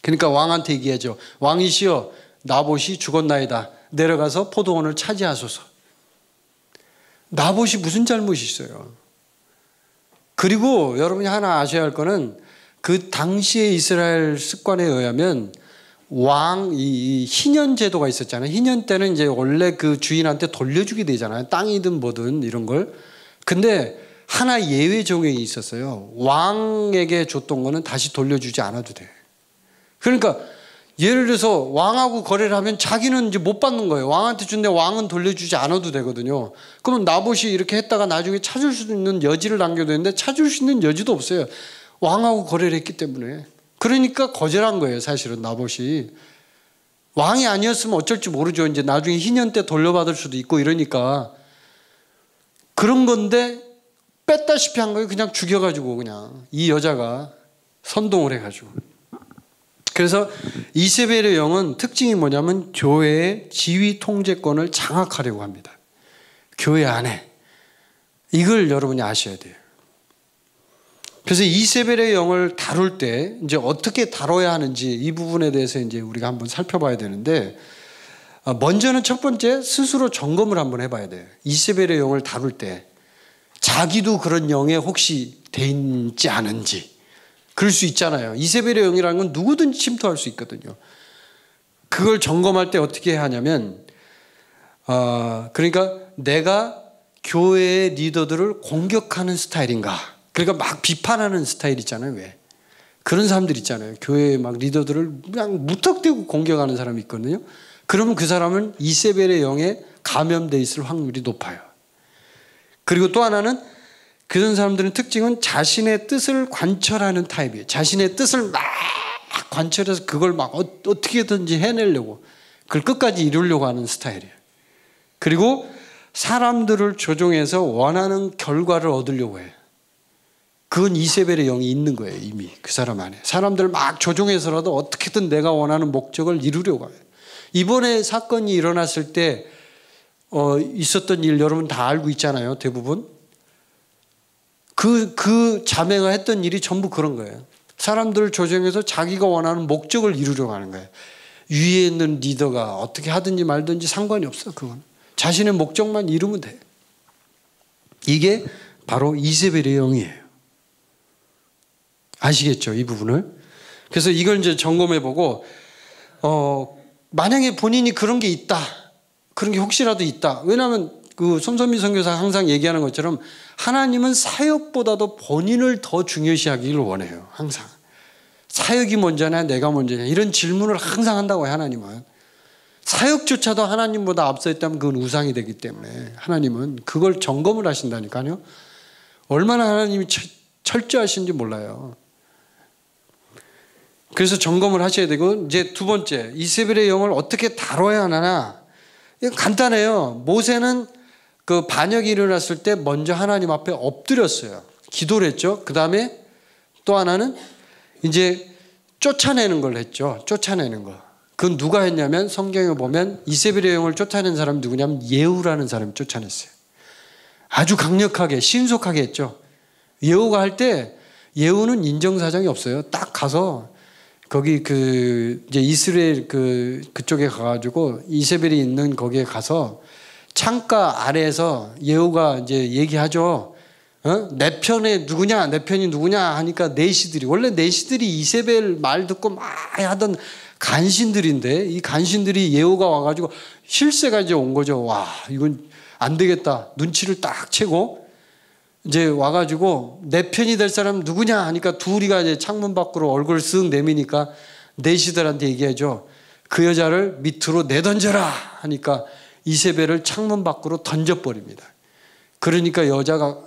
그러니까 왕한테 얘기하죠. 왕이시여 나봇이 죽었나이다. 내려가서 포도원을 차지하소서. 나봇이 무슨 잘못이 있어요. 그리고 여러분이 하나 아셔야 할 거는 그 당시의 이스라엘 습관에 의하면 이 희년 제도가 있었잖아요. 희년 때는 이제 원래 그 주인한테 돌려주게 되잖아요. 땅이든 뭐든 이런 걸. 근데 하나 예외 종용이 있었어요. 왕에게 줬던 거는 다시 돌려주지 않아도 돼. 그러니까 예를 들어서 왕하고 거래를 하면 자기는 이제 못 받는 거예요. 왕한테 준데 왕은 돌려주지 않아도 되거든요. 그러면 나봇이 이렇게 했다가 나중에 찾을 수 있는 여지를 남겨두는데 찾을 수 있는 여지도 없어요. 왕하고 거래를 했기 때문에. 그러니까 거절한 거예요. 사실은 나봇이. 왕이 아니었으면 어쩔지 모르죠. 이제 나중에 희년 때 돌려받을 수도 있고 이러니까. 그런 건데 뺐다시피 한 거예요. 그냥 죽여가지고 그냥 이 여자가 선동을 해가지고. 그래서 이세벨의 영은 특징이 뭐냐면 교회의 지휘 통제권을 장악하려고 합니다. 교회 안에. 이걸 여러분이 아셔야 돼요. 그래서 이세벨의 영을 다룰 때 이제 어떻게 다뤄야 하는지 이 부분에 대해서 이제 우리가 한번 살펴봐야 되는데, 먼저는 첫 번째 스스로 점검을 한번 해봐야 돼요. 이세벨의 영을 다룰 때 자기도 그런 영에 혹시 돼 있지 않은지. 그럴 수 있잖아요. 이세벨의 영이라는 건 누구든지 침투할 수 있거든요. 그걸 점검할 때 어떻게 하냐면, 그러니까 내가 교회의 리더들을 공격하는 스타일인가? 그러니까 막 비판하는 스타일 있잖아요. 왜? 그런 사람들 있잖아요. 교회 막 리더들을 그냥 무턱대고 공격하는 사람이 있거든요. 그러면 그 사람은 이세벨의 영에 감염돼 있을 확률이 높아요. 그리고 또 하나는 그런 사람들의 특징은 자신의 뜻을 관철하는 타입이에요. 자신의 뜻을 막 관철해서 그걸 막 어떻게든지 해내려고, 그걸 끝까지 이루려고 하는 스타일이에요. 그리고 사람들을 조종해서 원하는 결과를 얻으려고 해요. 그건 이세벨의 영이 있는 거예요. 이미 그 사람 안에. 사람들을 막 조종해서라도 어떻게든 내가 원하는 목적을 이루려고 해요. 이번에 사건이 일어났을 때 있었던 일 여러분 다 알고 있잖아요. 대부분. 그 자매가 했던 일이 전부 그런 거예요. 사람들을 조정해서 자기가 원하는 목적을 이루려고 하는 거예요. 위에 있는 리더가 어떻게 하든지 말든지 상관이 없어. 그건 자신의 목적만 이루면 돼. 이게 바로 이세벨의 영이에요. 아시겠죠? 이 부분을. 그래서 이걸 이제 점검해 보고 만약에 본인이 그런 게 있다. 그런 게 혹시라도 있다. 왜냐하면 그 손선미 선교사가 항상 얘기하는 것처럼 하나님은 사역보다도 본인을 더 중요시하기를 원해요. 항상. 사역이 먼저냐 내가 먼저냐 이런 질문을 항상 한다고 해요. 하나님은. 사역조차도 하나님보다 앞서 있다면 그건 우상이 되기 때문에 하나님은 그걸 점검을 하신다니까요. 얼마나 하나님이 철저하신지 몰라요. 그래서 점검을 하셔야 되고, 이제 두 번째 이세벨의 영을 어떻게 다뤄야 하나. 이건 간단해요. 모세는 그 반역이 일어났을 때 먼저 하나님 앞에 엎드렸어요. 기도를 했죠. 그 다음에 또 하나는 이제 쫓아내는 걸 했죠. 쫓아내는 거. 그건 누가 했냐면 성경에 보면 이세벨의 영을 쫓아낸 사람이 누구냐면 예후라는 사람이 쫓아냈어요. 아주 강력하게 신속하게 했죠. 예후가 할 때 예후는 인정사정이 없어요. 딱 가서 거기 이제 이스라엘 그쪽에 가가지고 이세벨이 있는 거기에 가서 창가 아래에서 예후가 이제 얘기하죠. 내 편에 누구냐, 내 편이 누구냐 하니까 내시들이, 원래 내시들이 이세벨 말 듣고 막 하던 간신들인데 이 간신들이 예후가 와가지고 실세가 이제 온 거죠. 와, 이건 안 되겠다. 눈치를 딱 채고 이제 와가지고 내 편이 될 사람 누구냐 하니까 둘이가 이제 창문 밖으로 얼굴을 쓱 내미니까 내시들한테 얘기하죠. 그 여자를 밑으로 내던져라 하니까 이세벨을 창문 밖으로 던져버립니다. 그러니까 여자가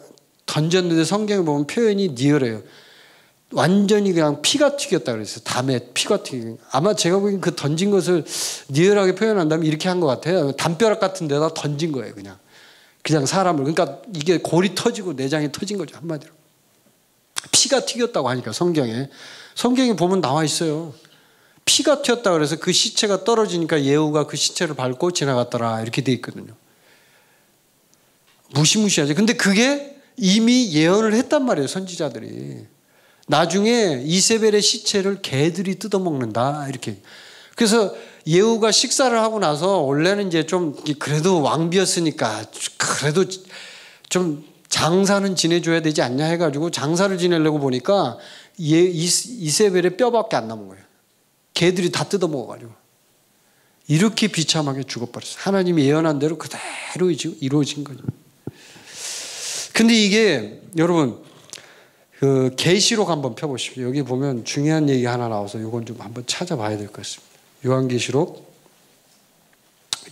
던졌는데 성경에 보면 표현이 리얼해요. 완전히 그냥 피가 튀겼다 그랬어요. 담에 피가 튀긴. 아마 제가 보기엔 그 던진 것을 리얼하게 표현한다면 이렇게 한 것 같아요. 담벼락 같은 데다 던진 거예요. 그냥 사람을. 그러니까 이게 골이 터지고 내장이 터진 거죠. 한마디로. 피가 튀겼다고 하니까 성경에 보면 나와 있어요. 피가 튀었다 그래서 그 시체가 떨어지니까 예후가 그 시체를 밟고 지나갔더라 이렇게 돼 있거든요. 무시무시하죠. 근데 그게 이미 예언을 했단 말이에요. 선지자들이. 나중에 이세벨의 시체를 개들이 뜯어먹는다 이렇게. 그래서 예후가 식사를 하고 나서 원래는 이제 좀 그래도 왕비였으니까 그래도 좀 장사는 지내줘야 되지 않냐 해가지고 장사를 지내려고 보니까 이세벨의 뼈밖에 안 남은 거예요. 개들이 다 뜯어먹어가지고. 이렇게 비참하게 죽어버렸어요. 하나님이 예언한 대로 그대로 이루어진 거죠. 근데 이게 여러분 그 계시록 한번 펴보십시오. 여기 보면 중요한 얘기 하나 나와서 이건 좀 한번 찾아봐야 될 것 같습니다. 요한계시록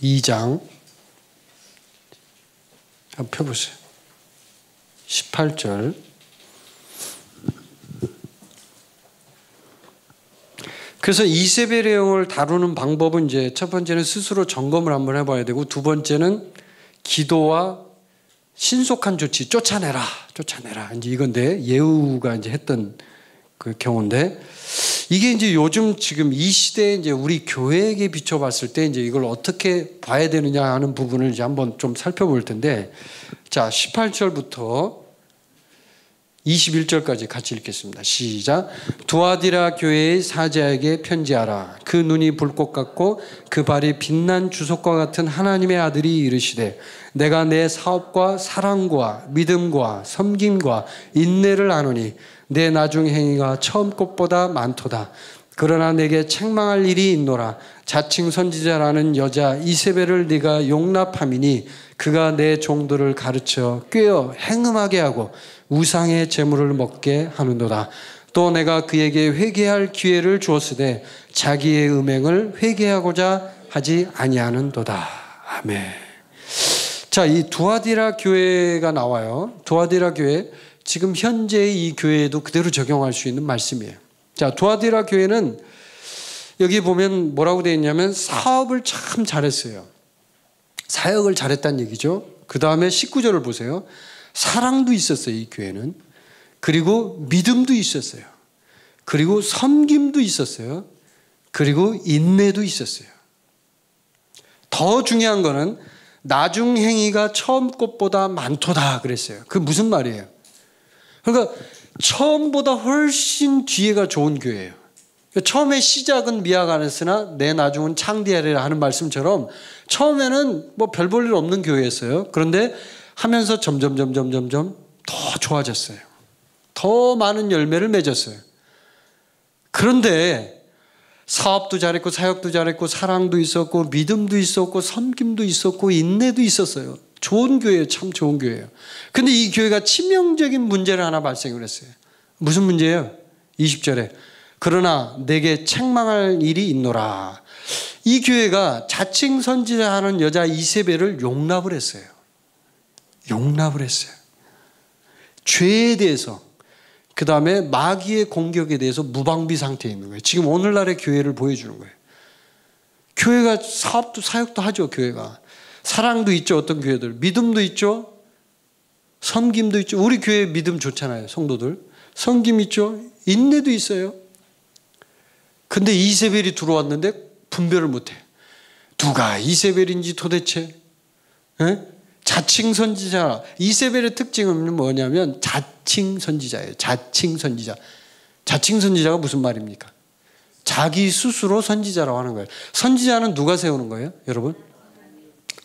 2장 한번 펴보세요. 18절. 그래서 이세벨의 영을 다루는 방법은 이제 첫 번째는 스스로 점검을 한번 해봐야 되고 두 번째는 기도와 신속한 조치, 쫓아내라. 이제 이건데 예후가 이제 했던 그 경우인데 이게 이제 요즘 지금 이 시대에 이제 우리 교회에게 비춰봤을 때 이제 이걸 어떻게 봐야 되느냐 하는 부분을 이제 한번 좀 살펴볼 텐데 자, 18절부터 21절까지 같이 읽겠습니다. 시작. 두아디라 교회의 사자에게 편지하라. 그 눈이 불꽃 같고 그 발이 빛난 주석과 같은 하나님의 아들이 이르시되 내가 내 사업과 사랑과 믿음과 섬김과 인내를 아노니 내 나중 행위가 처음 것보다 많도다. 그러나 내게 책망할 일이 있노라. 자칭 선지자라는 여자 이세벨을 네가 용납함이니 그가 내 종들을 가르쳐 꾀어 행음하게 하고 우상의 제물을 먹게 하는도다. 또 내가 그에게 회개할 기회를 주었으되 자기의 음행을 회개하고자 하지 아니하는도다. 아멘. 자, 이 두아디라 교회가 나와요. 두아디라 교회, 지금 현재의 이 교회에도 그대로 적용할 수 있는 말씀이에요. 자, 두아디라 교회는 여기 보면 뭐라고 되어 있냐면 사업을 참 잘했어요. 사역을 잘했다는 얘기죠. 그 다음에 19절을 보세요. 사랑도 있었어요, 이 교회는. 그리고 믿음도 있었어요. 그리고 섬김도 있었어요. 그리고 인내도 있었어요. 더 중요한 거는 나중 행위가 처음 것보다 많도다 그랬어요. 그게 무슨 말이에요? 그러니까 처음보다 훨씬 뒤에가 좋은 교회예요. 처음에 시작은 미약하였으나 내 나중은 창대하리라 하는 말씀처럼 처음에는 뭐 별 볼 일 없는 교회였어요. 그런데 하면서 점점 더 좋아졌어요. 더 많은 열매를 맺었어요. 그런데 사업도 잘했고 사역도 잘했고 사랑도 있었고 믿음도 있었고 섬김도 있었고 인내도 있었어요. 좋은 교회예요. 참 좋은 교회예요. 근데 이 교회가 치명적인 문제를 하나 발생을 했어요. 무슨 문제예요? 20절에 그러나 내게 책망할 일이 있노라. 이 교회가 자칭 선지자하는 여자 이세벨을 용납을 했어요. 용납을 했어요. 죄에 대해서, 그 다음에 마귀의 공격에 대해서 무방비 상태에 있는 거예요. 지금 오늘날의 교회를 보여주는 거예요. 교회가 사업도 사역도 하죠. 교회가 사랑도 있죠. 어떤 교회들 믿음도 있죠. 섬김도 있죠. 우리 교회 믿음 좋잖아요. 성도들 섬김 있죠. 인내도 있어요. 근데 이세벨이 들어왔는데 분별을 못해. 누가 이세벨인지 도대체. 에? 자칭 선지자. 이세벨의 특징은 뭐냐면 자칭 선지자예요. 자칭 선지자. 자칭 선지자가 무슨 말입니까? 자기 스스로 선지자라고 하는 거예요. 선지자는 누가 세우는 거예요? 여러분?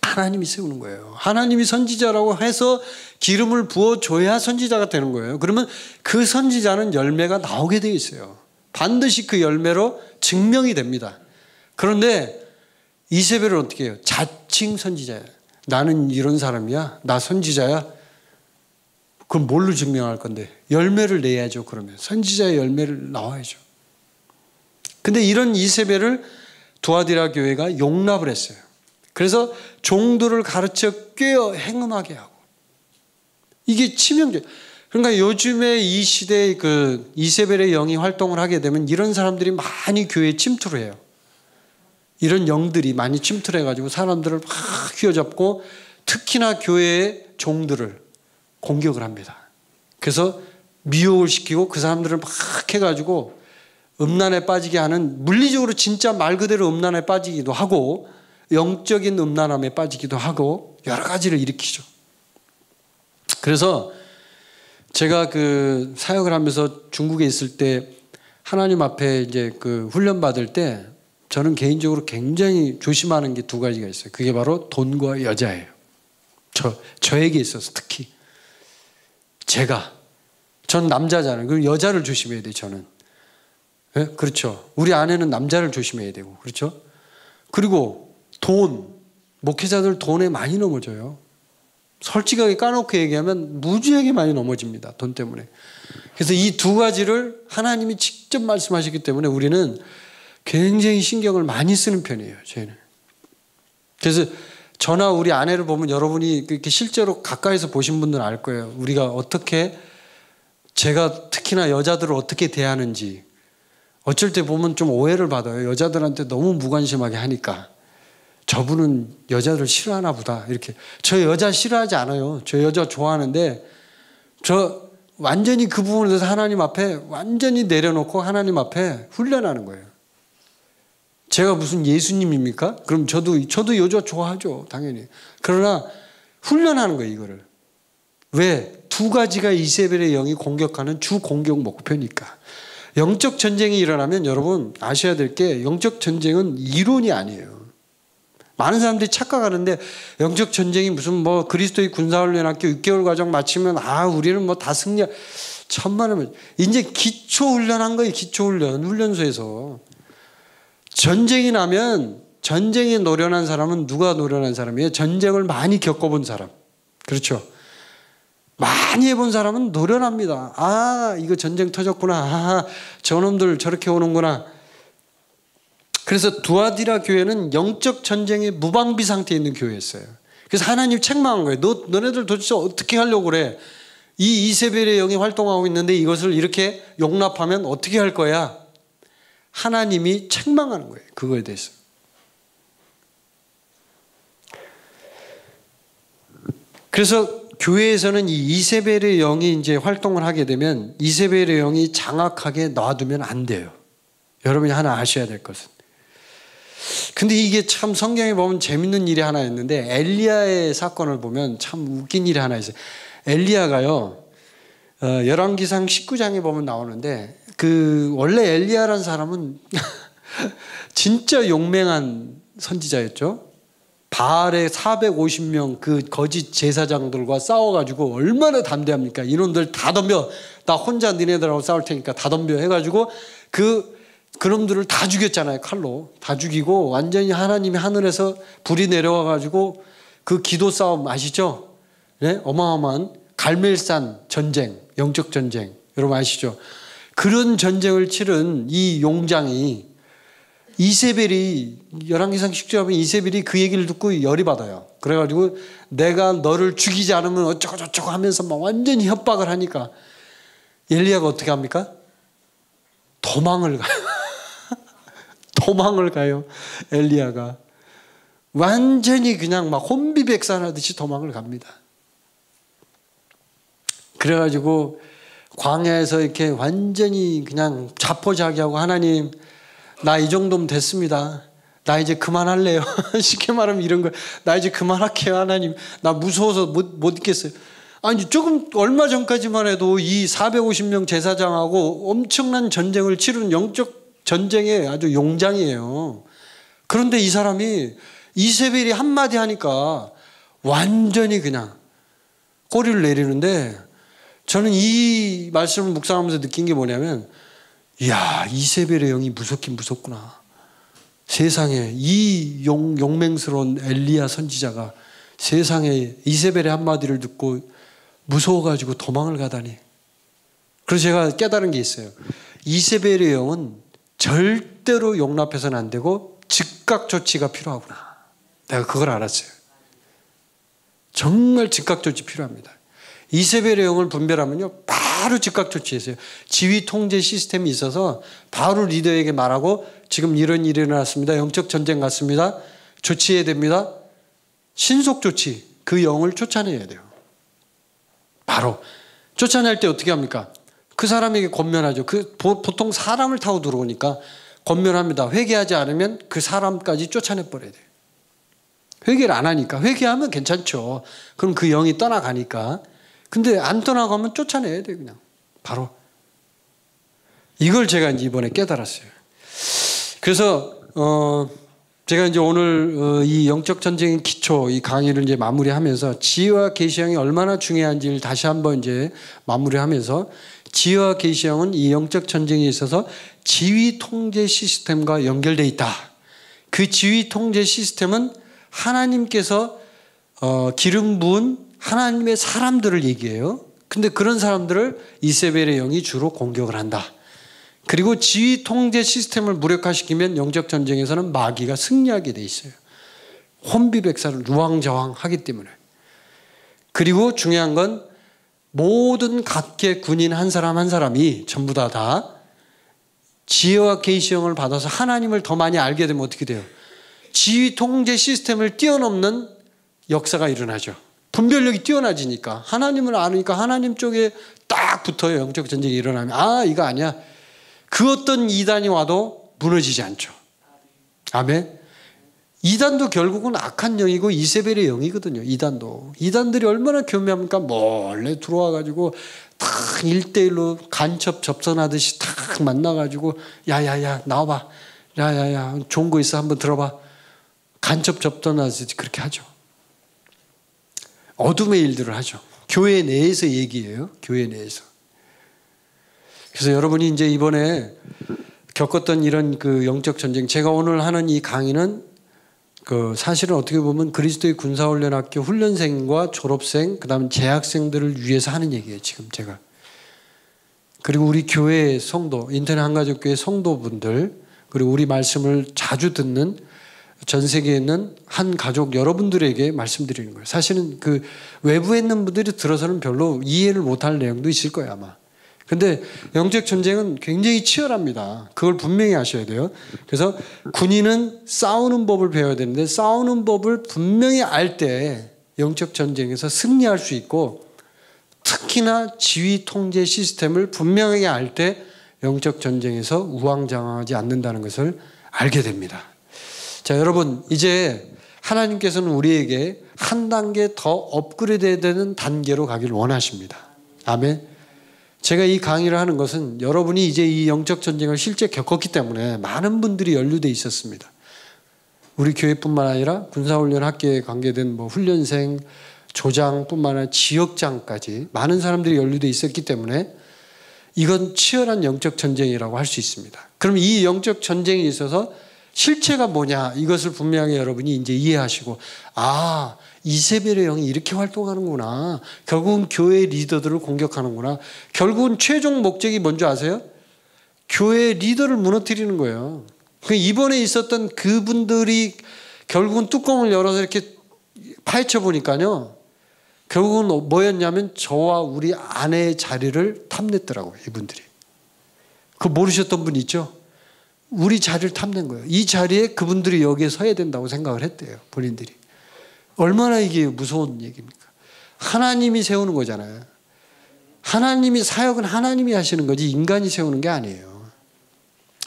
하나님이 세우는 거예요. 하나님이 선지자라고 해서 기름을 부어줘야 선지자가 되는 거예요. 그러면 그 선지자는 열매가 나오게 되어 있어요. 반드시 그 열매로 증명이 됩니다. 그런데 이세벨은 어떻게 해요? 자칭 선지자예요. 나는 이런 사람이야. 나 선지자야. 그럼 뭘로 증명할 건데? 열매를 내야죠. 그러면 선지자의 열매를 나와야죠. 근데 이런 이세벨을 두아디라 교회가 용납을 했어요. 그래서 종들을 가르쳐 꿰어 행음하게 하고, 이게 치명적. 그러니까 요즘에 이 시대에 그 이세벨의 영이 활동을 하게 되면 이런 사람들이 많이 교회에 침투를 해요. 이런 영들이 많이 침투를 해가지고 사람들을 막 휘어잡고 특히나 교회의 종들을 공격을 합니다. 그래서 미혹을 시키고 그 사람들을 막 해가지고 음란에 빠지게 하는, 물리적으로 진짜 말 그대로 음란에 빠지기도 하고 영적인 음란함에 빠지기도 하고 여러 가지를 일으키죠. 그래서 제가 그 사역을 하면서 중국에 있을 때 하나님 앞에 이제 그 훈련 받을 때 저는 개인적으로 굉장히 조심하는 게 두 가지가 있어요. 그게 바로 돈과 여자예요. 저에게 있어서 특히. 전 남자잖아요. 그럼 여자를 조심해야 돼요, 저는. 네? 그렇죠. 우리 아내는 남자를 조심해야 되고, 그렇죠? 그리고 목회자들 돈에 많이 넘어져요. 솔직하게 까놓고 얘기하면 무지하게 많이 넘어집니다. 돈 때문에. 그래서 이 두 가지를 하나님이 직접 말씀하시기 때문에 우리는 굉장히 신경을 많이 쓰는 편이에요, 저희는. 그래서 저나 우리 아내를 보면 여러분이 이렇게 실제로 가까이서 보신 분들은 알 거예요. 우리가 어떻게, 제가 특히나 여자들을 어떻게 대하는지 어쩔 때 보면 좀 오해를 받아요. 여자들한테 너무 무관심하게 하니까 저분은 여자를 싫어하나 보다, 이렇게. 저 여자 싫어하지 않아요. 저 여자 좋아하는데 저 완전히 그 부분에 대해서 하나님 앞에 완전히 내려놓고 하나님 앞에 훈련하는 거예요. 제가 무슨 예수님입니까? 그럼 저도 여자 좋아하죠, 당연히. 그러나 훈련하는 거예요, 이거를. 왜? 두 가지가 이세벨의 영이 공격하는 주 공격 목표니까. 영적 전쟁이 일어나면 여러분 아셔야 될 게, 영적 전쟁은 이론이 아니에요. 많은 사람들이 착각하는데 영적 전쟁이 무슨 뭐 그리스도의 군사훈련학교 6개월 과정 마치면 우리는 뭐 다 승리. 천만에면 이제 기초훈련한 거예요. 기초훈련, 훈련소에서. 전쟁이 나면, 전쟁에 노련한 사람은 누가 노련한 사람이에요? 전쟁을 많이 겪어본 사람. 그렇죠. 많이 해본 사람은 노련합니다. 이거 전쟁 터졌구나. 저놈들 저렇게 오는구나. 그래서 두아디라 교회는 영적 전쟁의 무방비 상태에 있는 교회였어요. 그래서 하나님 책망한 거예요. 너네들 도대체 어떻게 하려고 그래? 이 이세벨의 영이 활동하고 있는데 이것을 이렇게 용납하면 어떻게 할 거야? 하나님이 책망하는 거예요. 그거에 대해서. 그래서 교회에서는 이 이세벨의 영이 이제 활동을 하게 되면 이세벨의 영이 장악하게 놔두면 안 돼요. 여러분이 하나 아셔야 될 것은. 근데 이게 참 성경에 보면 재밌는 일이 하나 있는데, 엘리야의 사건을 보면 참 웃긴 일이 하나 있어요. 엘리야가요, 열왕기상 19장에 보면 나오는데, 원래 엘리야라는 사람은 진짜 용맹한 선지자였죠. 바알의 450명 그 거짓 제사장들과 싸워가지고 얼마나 담대합니까? 이놈들 다 덤벼. 나 혼자 니네들하고 싸울 테니까 다 덤벼 해가지고 그놈들을 다 죽였잖아요. 칼로. 다 죽이고 완전히 하나님이 하늘에서 불이 내려와가지고 그 기도 싸움 아시죠? 네? 어마어마한 갈멜산 전쟁, 영적 전쟁. 여러분 아시죠? 그런 전쟁을 치른 이 용장이 이세벨이, 열왕기상 10장에 보면 이세벨이 그 얘기를 듣고 열이 받아요. 그래가지고 내가 너를 죽이지 않으면 어쩌고 저쩌고 하면서 막 완전히 협박을 하니까 엘리야가 어떻게 합니까? 도망을 가요. 도망을 가요. 엘리야가 완전히 그냥 막 혼비백산하듯이 도망을 갑니다. 그래가지고 광야에서 이렇게 완전히 그냥 자포자기하고, 하나님 나 이 정도면 됐습니다. 나 이제 그만할래요. 쉽게 말하면 이런 거예요. 나 이제 그만할게요. 하나님 나 무서워서 못 있겠어요. 아니 조금 얼마 전까지만 해도 이 450명 제사장하고 엄청난 전쟁을 치른 영적 전쟁의 아주 용장이에요. 그런데 이 사람이 이세벨이 한마디 하니까 완전히 그냥 꼬리를 내리는데, 저는 이 말씀을 묵상하면서 느낀 게 뭐냐면, 이야, 이세벨의 영이 무섭긴 무섭구나. 세상에 이 용맹스러운 엘리야 선지자가 세상에 이세벨의 한마디를 듣고 무서워가지고 도망을 가다니. 그래서 제가 깨달은 게 있어요. 이세벨의 영은 절대로 용납해서는 안 되고 즉각 조치가 필요하구나. 내가 그걸 알았어요. 정말 즉각 조치 필요합니다. 이세벨의 영을 분별하면요, 바로 즉각 조치했어요. 지휘 통제 시스템이 있어서 바로 리더에게 말하고 지금 이런 일이 일어났습니다. 영적 전쟁 같습니다. 조치해야 됩니다. 신속 조치, 그 영을 쫓아내야 돼요. 바로 쫓아낼 때 어떻게 합니까? 그 사람에게 권면하죠. 보통 사람을 타고 들어오니까 권면합니다. 회개하지 않으면 그 사람까지 쫓아내 버려야 돼요. 회개를 안 하니까. 회개하면 괜찮죠. 그럼 그 영이 떠나가니까. 근데 안 떠나가면 쫓아내야 돼요. 그냥 바로. 이걸 제가 이제 이번에 깨달았어요. 그래서 제가 이제 오늘 이 영적 전쟁의 기초 이 강의를 이제 마무리하면서 지혜와 계시형이 얼마나 중요한지를 다시 한번 이제 마무리하면서, 지혜와 계시형은 이 영적 전쟁에 있어서 지휘 통제 시스템과 연결되어 있다. 그 지휘 통제 시스템은 하나님께서 기름 부은 하나님의 사람들을 얘기해요. 근데 그런 사람들을 이세벨의 영이 주로 공격을 한다. 그리고 지휘 통제 시스템을 무력화시키면 영적 전쟁에서는 마귀가 승리하게 돼 있어요. 혼비백산을 우왕좌왕하기 때문에. 그리고 중요한 건 모든 각계 군인 한 사람 한 사람이 전부 다 지혜와 계시형을 받아서 하나님을 더 많이 알게 되면 어떻게 돼요? 지휘 통제 시스템을 뛰어넘는 역사가 일어나죠. 분별력이 뛰어나지니까, 하나님을 아니까 하나님 쪽에 딱 붙어요. 영적 전쟁이 일어나면 아, 이거 아니야. 그 어떤 이단이 와도 무너지지 않죠. 아멘. 이단도 결국은 악한 영이고 이세벨의 영이거든요. 이단들이 얼마나 교묘합니까? 몰래 들어와가지고 딱 1대1로 간첩 접선하듯이 딱 만나가지고 야야야 나와봐. 야야야 좋은 거 있어 한번 들어봐. 간첩 접선하듯이 그렇게 하죠. 어둠의 일들을 하죠. 교회 내에서 얘기해요. 교회 내에서. 그래서 여러분이 이제 이번에 겪었던 이런 그 영적 전쟁, 제가 오늘 하는 이 강의는 그 사실은 어떻게 보면 그리스도의 군사훈련학교 훈련생과 졸업생, 그다음 재학생들을 위해서 하는 얘기예요. 지금 제가. 그리고 우리 교회 성도, 인터넷 한가족교회 성도분들, 그리고 우리 말씀을 자주 듣는 전 세계에 있는 한 가족 여러분들에게 말씀드리는 거예요. 사실은 그 외부에 있는 분들이 들어서는 별로 이해를 못할 내용도 있을 거예요, 아마. 근데 영적 전쟁은 굉장히 치열합니다. 그걸 분명히 아셔야 돼요. 그래서 군인은 싸우는 법을 배워야 되는데, 싸우는 법을 분명히 알 때 영적 전쟁에서 승리할 수 있고, 특히나 지휘 통제 시스템을 분명하게 알 때 영적 전쟁에서 우왕좌왕하지 않는다는 것을 알게 됩니다. 자, 여러분, 이제 하나님께서는 우리에게 한 단계 더 업그레이드 되는 단계로 가기를 원하십니다. 아멘. 제가 이 강의를 하는 것은 여러분이 이제 이 영적 전쟁을 실제 겪었기 때문에 많은 분들이 연루되어 있었습니다. 우리 교회뿐만 아니라 군사훈련 학교에 관계된 뭐 훈련생, 조장뿐만 아니라 지역장까지 많은 사람들이 연루되어 있었기 때문에 이건 치열한 영적 전쟁이라고 할 수 있습니다. 그럼 이 영적 전쟁에 있어서 실체가 뭐냐, 이것을 분명히 여러분이 이제 이해하시고, 아, 이세벨의 영이 이렇게 활동하는구나. 결국은 교회 리더들을 공격하는구나. 결국은 최종 목적이 뭔지 아세요? 교회 리더를 무너뜨리는 거예요. 이번에 있었던 그분들이 결국은 뚜껑을 열어서 이렇게 파헤쳐 보니까요, 결국은 뭐였냐면 저와 우리 아내의 자리를 탐냈더라고요. 이분들이. 그거 모르셨던 분 있죠? 우리 자리를 탐낸 거예요. 이 자리에 그분들이 여기에 서야 된다고 생각을 했대요. 본인들이. 얼마나 이게 무서운 얘기입니까? 하나님이 세우는 거잖아요. 하나님이, 사역은 하나님이 하시는 거지 인간이 세우는 게 아니에요.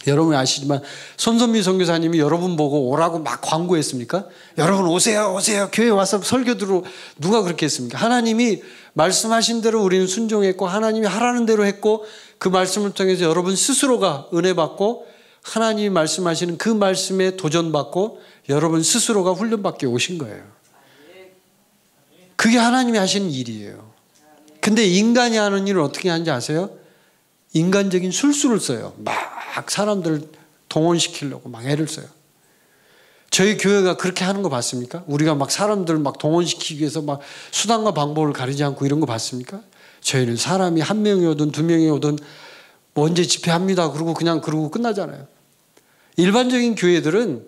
여러분 아시지만 손선미 선교사님이 여러분 보고 오라고 막 광고했습니까? 여러분 오세요, 오세요. 교회 와서 설교 들어. 누가 그렇게 했습니까? 하나님이 말씀하신 대로 우리는 순종했고, 하나님이 하라는 대로 했고, 그 말씀을 통해서 여러분 스스로가 은혜 받고, 하나님이 말씀하시는 그 말씀에 도전받고, 여러분 스스로가 훈련받게 오신 거예요. 그게 하나님이 하시는 일이에요. 근데 인간이 하는 일은 어떻게 하는지 아세요? 인간적인 술수를 써요. 막 사람들을 동원시키려고 막 애를 써요. 저희 교회가 그렇게 하는 거 봤습니까? 우리가 막 사람들 막 동원시키기 위해서 막 수단과 방법을 가리지 않고 이런 거 봤습니까? 저희는 사람이 한 명이 오든 두 명이 오든 뭐 언제 집회합니다. 그러고 그냥 그러고 끝나잖아요. 일반적인 교회들은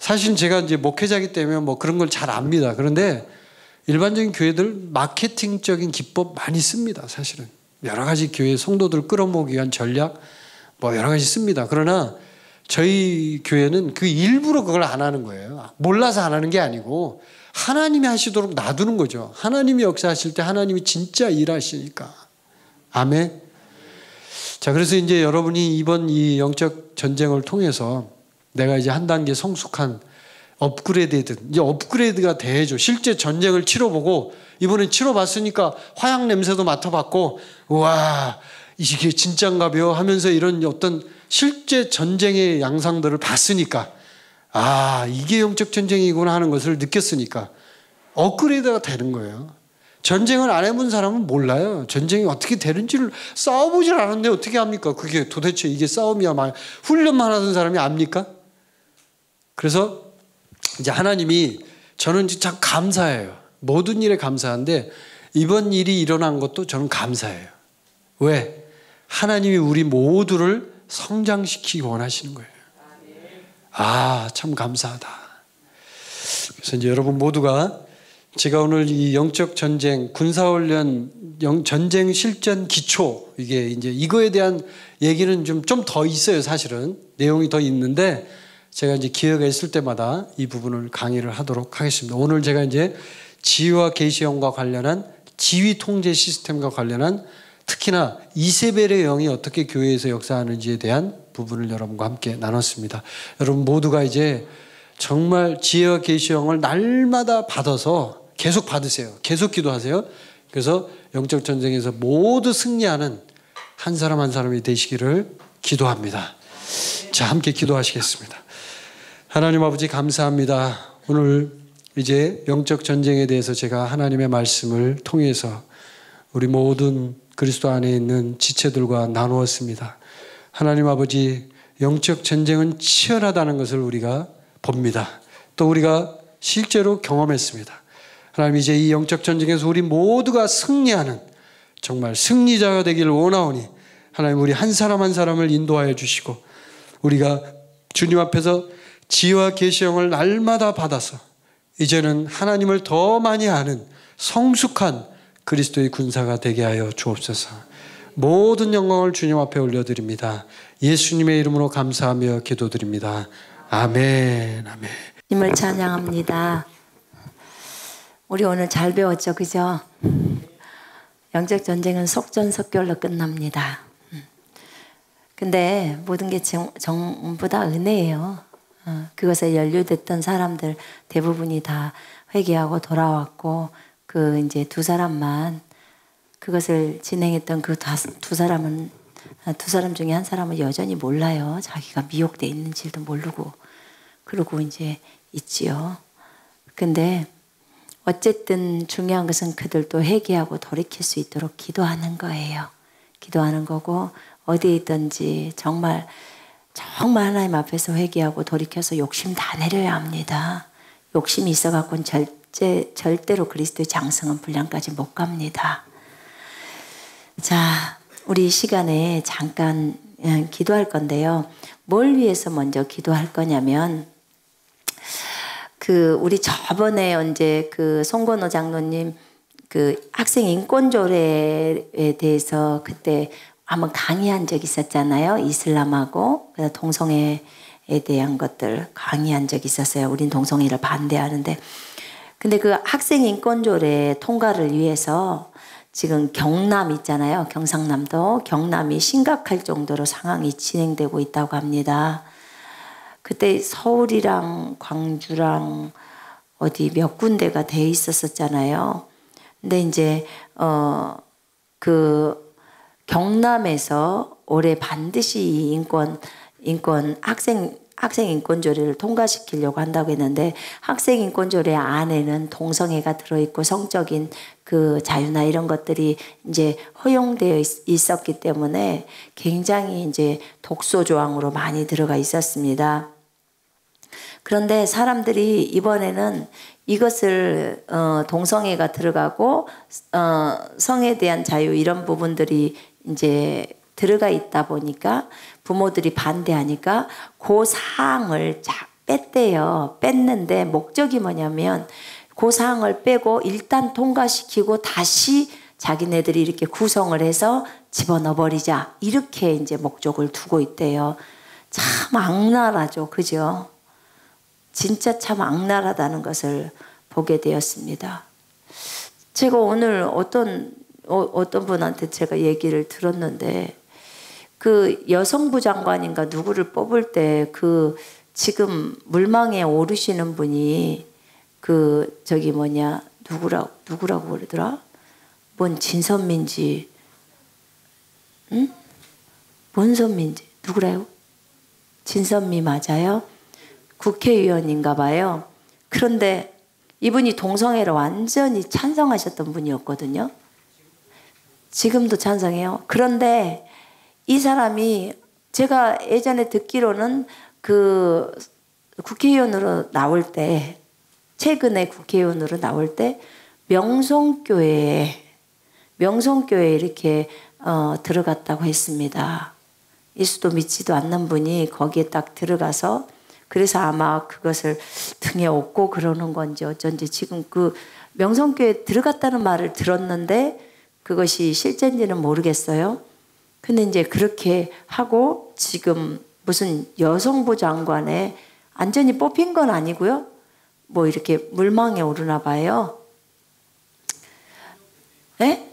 사실 제가 이제 목회자이기 때문에 뭐 그런 걸 잘 압니다. 그런데 일반적인 교회들 마케팅적인 기법 많이 씁니다. 사실은 여러 가지 교회 성도들 끌어모으기 위한 전략 뭐 여러 가지 씁니다. 그러나 저희 교회는 그 일부러 그걸 안 하는 거예요. 몰라서 안 하는 게 아니고 하나님이 하시도록 놔두는 거죠. 하나님이 역사하실 때 하나님이 진짜 일하시니까. 아멘. 자, 그래서 이제 여러분이 이번 이 영적 전쟁을 통해서 내가 이제 한 단계 성숙한 업그레이드, 이제 업그레이드가 돼야죠. 실제 전쟁을 치러보고 이번엔 치러봤으니까 화약 냄새도 맡아봤고, 우와, 이게 진짠가벼 하면서 이런 어떤 실제 전쟁의 양상들을 봤으니까, 아, 이게 영적 전쟁이구나 하는 것을 느꼈으니까 업그레이드가 되는 거예요. 전쟁을 안 해본 사람은 몰라요. 전쟁이 어떻게 되는지를 싸워보질 않았는데 어떻게 합니까? 그게 도대체 이게 싸움이야. 훈련만 하던 사람이 압니까? 그래서 이제 하나님이 저는 참 감사해요. 모든 일에 감사한데 이번 일이 일어난 것도 저는 감사해요. 왜? 하나님이 우리 모두를 성장시키기 원하시는 거예요. 아, 참 감사하다. 그래서 이제 여러분 모두가 제가 오늘 이 영적 전쟁, 군사훈련, 전쟁 실전 기초, 이게 이제 이거에 대한 얘기는 좀 더 있어요, 사실은. 내용이 더 있는데 제가 이제 기회가 있을 때마다 이 부분을 강의를 하도록 하겠습니다. 오늘 제가 이제 지휘와 계시형과 관련한 지휘 통제 시스템과 관련한 특히나 이세벨의 영이 어떻게 교회에서 역사하는지에 대한 부분을 여러분과 함께 나눴습니다. 여러분 모두가 이제 정말 지혜와 계시형을 날마다 받아서 계속 받으세요. 계속 기도하세요. 그래서 영적 전쟁에서 모두 승리하는 한 사람 한 사람이 되시기를 기도합니다. 자, 함께 기도하시겠습니다. 하나님 아버지 감사합니다. 오늘 이제 영적 전쟁에 대해서 제가 하나님의 말씀을 통해서 우리 모든 그리스도 안에 있는 지체들과 나누었습니다. 하나님 아버지, 영적 전쟁은 치열하다는 것을 우리가 봅니다. 또 우리가 실제로 경험했습니다. 하나님, 이제 이 영적 전쟁에서 우리 모두가 승리하는 정말 승리자가 되기를 원하오니 하나님, 우리 한 사람 한 사람을 인도하여 주시고 우리가 주님 앞에서 지혜와 계시형을 날마다 받아서 이제는 하나님을 더 많이 아는 성숙한 그리스도의 군사가 되게 하여 주옵소서. 모든 영광을 주님 앞에 올려드립니다. 예수님의 이름으로 감사하며 기도드립니다. 아멘. 아멘. 님을 찬양합니다. 우리 오늘 잘 배웠죠, 그죠? 영적 전쟁은 속전속결로 끝납니다. 근데 모든 게 전부 다 은혜예요. 그것에 연루됐던 사람들 대부분이 다 회개하고 돌아왔고, 그 이제 두 사람만, 그것을 진행했던 그 두 사람 중에 한 사람은 여전히 몰라요. 자기가 미혹돼 있는지도 모르고 그러고 이제 있지요. 근데 어쨌든 중요한 것은 그들도 회개하고 돌이킬 수 있도록 기도하는 거예요. 기도하는 거고, 어디에 있든지 정말 하나님 앞에서 회개하고 돌이켜서 욕심 다 내려야 합니다. 욕심이 있어갖고는 절대로 그리스도의 장성한 분량까지 못 갑니다. 자, 우리 이 시간에 잠깐 기도할 건데요. 뭘 위해서 먼저 기도할 거냐면, 우리 저번에 언제 송건호 장로님 학생 인권조례에 대해서 그때 한번 강의한 적이 있었잖아요. 이슬람하고 동성애에 대한 것들 강의한 적이 있었어요. 우린 동성애를 반대하는데. 근데 그 학생 인권조례 통과를 위해서 지금 경남 있잖아요. 경상남도. 경남이 심각할 정도로 상황이 진행되고 있다고 합니다. 그때 서울이랑 광주랑 어디 몇 군데가 돼 있었잖아요. 근데 이제 경남에서 올해 반드시 학생 인권조례를 통과시키려고 한다고 했는데, 학생 인권조례 안에는 동성애가 들어있고 성적인 그 자유나 이런 것들이 이제 허용되어 있었기 때문에 굉장히 이제 독소 조항으로 많이 들어가 있었습니다. 그런데 사람들이 이번에는 이것을 동성애가 들어가고 성에 대한 자유 이런 부분들이 이제 들어가 있다 보니까 부모들이 반대하니까 그 사항을 뺐대요. 뺐는데 목적이 뭐냐면 그 사항을 빼고 일단 통과시키고 다시 자기네들이 이렇게 구성을 해서 집어넣어 버리자 이렇게 이제 목적을 두고 있대요. 참 악랄하죠, 그죠? 진짜 참 악랄하다는 것을 보게 되었습니다. 제가 오늘 어떤 분한테 제가 얘기를 들었는데 그 여성부 장관인가 누구를 뽑을 때 그 지금 물망에 오르시는 분이 그 저기 뭐냐 누구라고 그러더라? 뭔 진선민지, 응? 뭔 선민지 누구래요? 진선미 맞아요? 국회의원인가 봐요. 그런데 이분이 동성애를 완전히 찬성하셨던 분이었거든요. 지금도 찬성해요. 그런데 이 사람이 제가 예전에 듣기로는 그 국회의원으로 나올 때 최근에 국회의원으로 나올 때 명성교회에 이렇게 들어갔다고 했습니다. 예수도 믿지도 않는 분이 거기에 딱 들어가서 그래서 아마 그것을 등에 업고 그러는 건지 어쩐지 지금 그 명성교회에 들어갔다는 말을 들었는데 그것이 실제인지는 모르겠어요. 근데 이제 그렇게 하고 지금 무슨 여성부 장관에 완전히 뽑힌 건 아니고요. 뭐 이렇게 물망에 오르나 봐요. 네?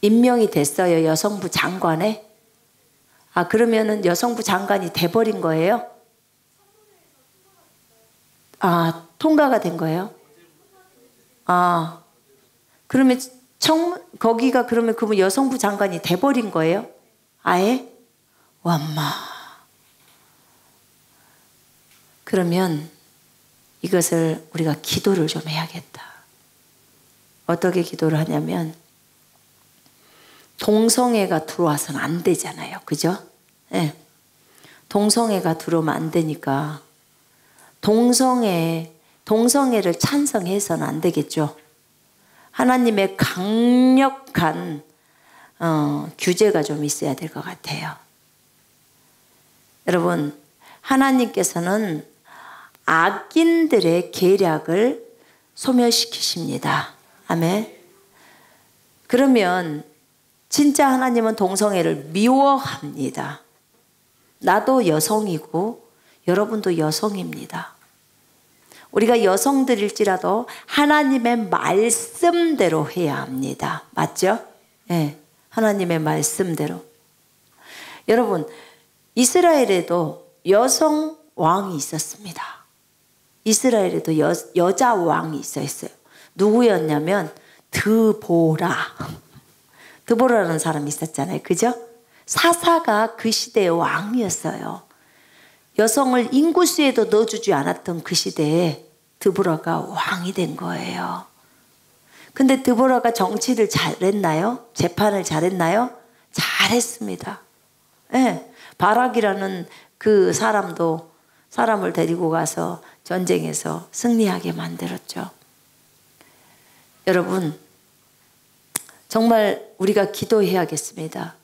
임명이 됐어요. 여성부 장관에. 아, 그러면은 여성부 장관이 돼버린 거예요? 아, 통과가 된 거예요? 아, 그러면 거기가 그러면 그분 여성부 장관이 돼버린 거예요? 아예? 완마. 그러면 이것을 우리가 기도를 좀 해야겠다. 어떻게 기도를 하냐면 동성애가 들어와서는 안 되잖아요. 그죠? 네. 동성애가 들어오면 안 되니까 동성애를 찬성해서는 안 되겠죠. 하나님의 강력한 규제가 좀 있어야 될 것 같아요. 여러분, 하나님께서는 악인들의 계략을 소멸시키십니다. 아멘. 그러면 진짜 하나님은 동성애를 미워합니다. 나도 여성이고 여러분도 여성입니다. 우리가 여성들일지라도 하나님의 말씀대로 해야 합니다. 맞죠? 네, 하나님의 말씀대로. 여러분, 이스라엘에도 여성 왕이 있었습니다. 이스라엘에도 여자 왕이 있었어요. 누구였냐면 드보라라는 사람이 있었잖아요. 그죠? 사사가 그 시대의 왕이었어요. 여성을 인구수에도 넣어주지 않았던 그 시대에 드보라가 왕이 된 거예요. 근데 드보라가 정치를 잘했나요? 재판을 잘했나요? 잘했습니다. 네. 바락이라는 그 사람을 데리고 가서 전쟁에서 승리하게 만들었죠. 여러분, 정말 우리가 기도해야겠습니다.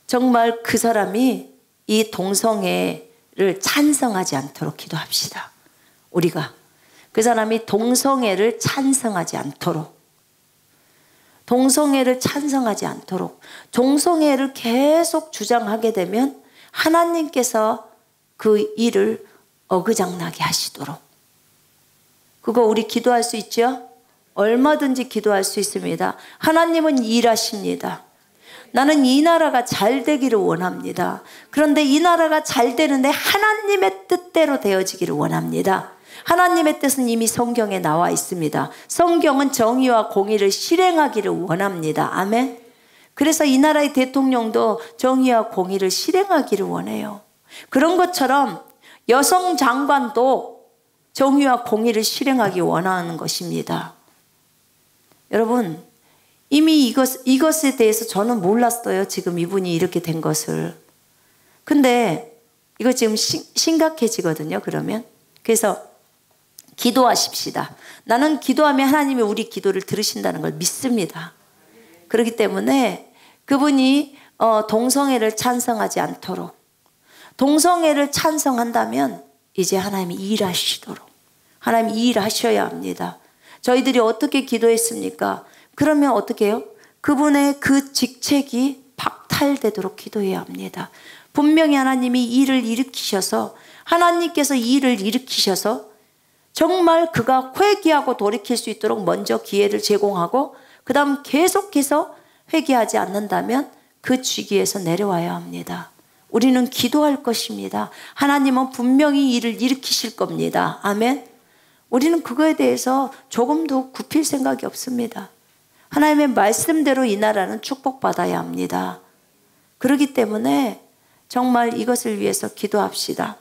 정말 그 사람이 이 동성애를 찬성하지 않도록 기도합시다. 우리가 그 사람이 동성애를 찬성하지 않도록 동성애를 계속 주장하게 되면 하나님께서 그 일을 어그장나게 하시도록 그거 우리 기도할 수 있죠? 얼마든지 기도할 수 있습니다. 하나님은 일하십니다. 나는 이 나라가 잘 되기를 원합니다. 그런데 이 나라가 잘 되는데 하나님의 뜻대로 되어지기를 원합니다. 하나님의 뜻은 이미 성경에 나와 있습니다. 성경은 정의와 공의를 실행하기를 원합니다. 아멘. 그래서 이 나라의 대통령도 정의와 공의를 실행하기를 원해요. 그런 것처럼 여성 장관도 정의와 공의를 실행하기 원하는 것입니다. 여러분, 이미 이것에 대해서 저는 몰랐어요. 지금 이분이 이렇게 된 것을. 근데 이거 지금 심각해지거든요. 그러면 그래서 기도하십시다. 나는 기도하면 하나님이 우리 기도를 들으신다는 걸 믿습니다. 그렇기 때문에 그분이 동성애를 찬성하지 않도록, 동성애를 찬성한다면 이제 하나님이 일하시도록, 하나님이 일하셔야 합니다. 저희들이 어떻게 기도했습니까? 그러면 어떻게 해요? 그분의 그 직책이 박탈되도록 기도해야 합니다. 분명히 하나님이 일을 일으키셔서, 하나님께서 일을 일으키셔서 정말 그가 회개하고 돌이킬 수 있도록 먼저 기회를 제공하고 그 다음 계속해서 회개하지 않는다면 그 직위에서 내려와야 합니다. 우리는 기도할 것입니다. 하나님은 분명히 일을 일으키실 겁니다. 아멘. 우리는 그거에 대해서 조금도 굽힐 생각이 없습니다. 하나님의 말씀대로 이 나라는 축복받아야 합니다. 그렇기 때문에 정말 이것을 위해서 기도합시다.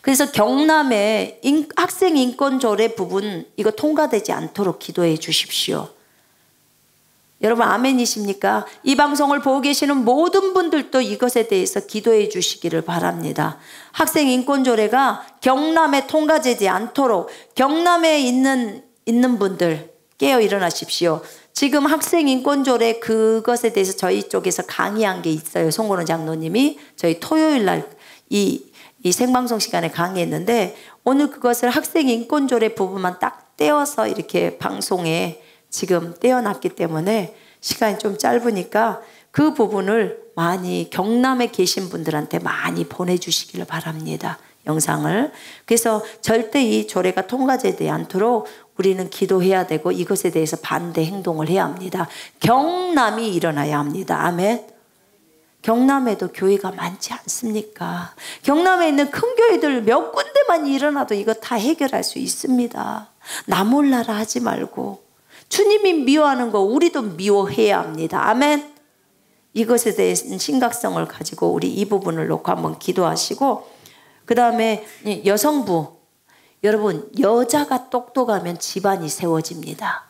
그래서 경남의 학생 인권 조례 부분 이거 통과되지 않도록 기도해 주십시오. 여러분 아멘이십니까? 이 방송을 보고 계시는 모든 분들도 이것에 대해서 기도해 주시기를 바랍니다. 학생 인권 조례가 경남에 통과되지 않도록, 경남에 있는 분들 깨어 일어나십시오. 지금 학생 인권 조례 그것에 대해서 저희 쪽에서 강의한 게 있어요. 송건호 장로님이 저희 토요일 날 이 생방송 시간에 강의했는데, 오늘 그것을 학생 인권 조례 부분만 딱 떼어서 이렇게 방송에 지금 떼어놨기 때문에 시간이 좀 짧으니까 그 부분을 많이 경남에 계신 분들한테 많이 보내주시기를 바랍니다. 영상을. 그래서 절대 이 조례가 통과되지 않도록 우리는 기도해야 되고 이것에 대해서 반대 행동을 해야 합니다. 경남이 일어나야 합니다. 아멘. 경남에도 교회가 많지 않습니까? 경남에 있는 큰 교회들 몇 군데만 일어나도 이거 다 해결할 수 있습니다. 나 몰라라 하지 말고 주님이 미워하는 거 우리도 미워해야 합니다. 아멘. 이것에 대한 심각성을 가지고 우리 이 부분을 놓고 한번 기도하시고, 그 다음에 여성부, 여러분 여자가 똑똑하면 집안이 세워집니다.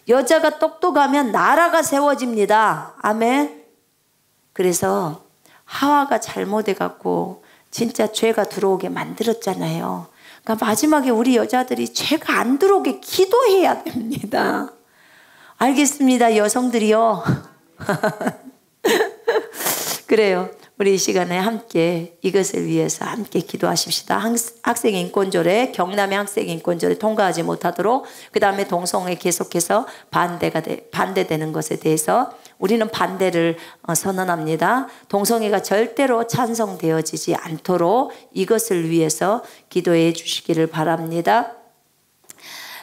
여자가 똑똑하면 나라가 세워집니다. 아멘. 그래서 하와가 잘못해갖고 진짜 죄가 들어오게 만들었잖아요. 그러니까 마지막에 우리 여자들이 죄가 안 들어오게 기도해야 됩니다. 알겠습니다, 여성들이요. 그래요. 우리 이 시간에 함께 이것을 위해서 함께 기도하십시다. 학생 인권조례, 경남의 학생 인권조례 통과하지 못하도록, 그 다음에 동성애 계속해서 반대되는 것에 대해서 우리는 반대를 선언합니다. 동성애가 절대로 찬성되어지지 않도록 이것을 위해서 기도해 주시기를 바랍니다.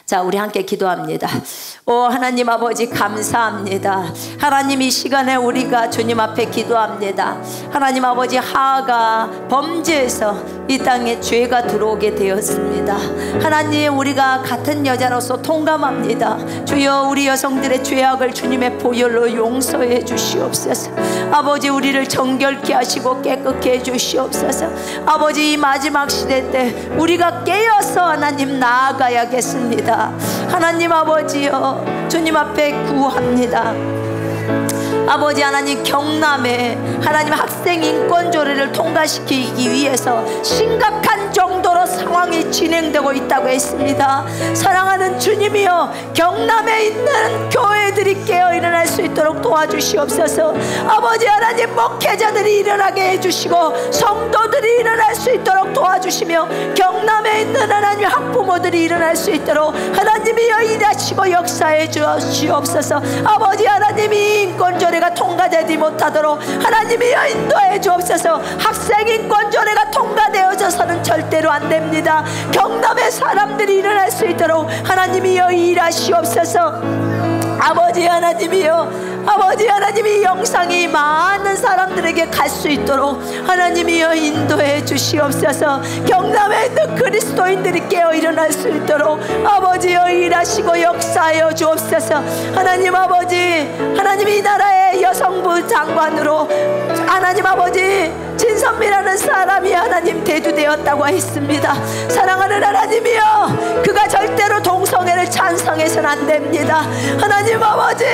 자, 우리 함께 기도합니다. 오 하나님 아버지 감사합니다. 하나님 이 시간에 우리가 주님 앞에 기도합니다. 하나님 아버지 하하가 범죄해서 이 땅에 죄가 들어오게 되었습니다. 하나님 우리가 같은 여자로서 통감합니다. 주여 우리 여성들의 죄악을 주님의 보혈로 용서해 주시옵소서. 아버지 우리를 정결케 하시고 깨끗게 해 주시옵소서. 아버지 이 마지막 시대 때 우리가 깨어서 하나님 나아가야겠습니다. 하나님 아버지여 주님 앞에 구합니다. 아버지 하나님 경남에 하나님 학생 인권 조례를 통과시키기 위해서 심각한 정도로 상황이 진행되고 있다고 했습니다. 사랑하는 주님이여 경남에 있는 교회들이 깨어 일어날 수 있도록 도와주시옵소서. 아버지 하나님 목회자들이 일어나게 해주시고 성도들이 일어날 수 있도록 도와주시며 경남에 있는 하나님 학부모들이 일어날 수 있도록 하나님이여 일하시고 역사해 주시옵소서. 아버지 하나님이 인권조례가 통과되지 못하도록 하나님이여 인도해 주옵소서. 학생인권조례가 통과되어져서는 절대로 안 됩니다. 경남의 사람들이 일어날 수 있도록 하나님이여 일하시옵소서. 아버지 하나님이여, 아버지 하나님이 영상이 많은 사람들에게 갈 수 있도록 하나님이여 인도해 주시옵소서. 경남에 있는 그리스도인들이 깨어 일어날 수 있도록 아버지여 일하시고 역사하여 주옵소서. 하나님 아버지, 하나님 이 나라의 여성부 장관으로 하나님 아버지 진선미라는 사람이 하나님 대두되었다고 했습니다. 사랑하는 하나님이여, 그가 절대로 동성애를 찬성해서는 안 됩니다. 하나님 아버지,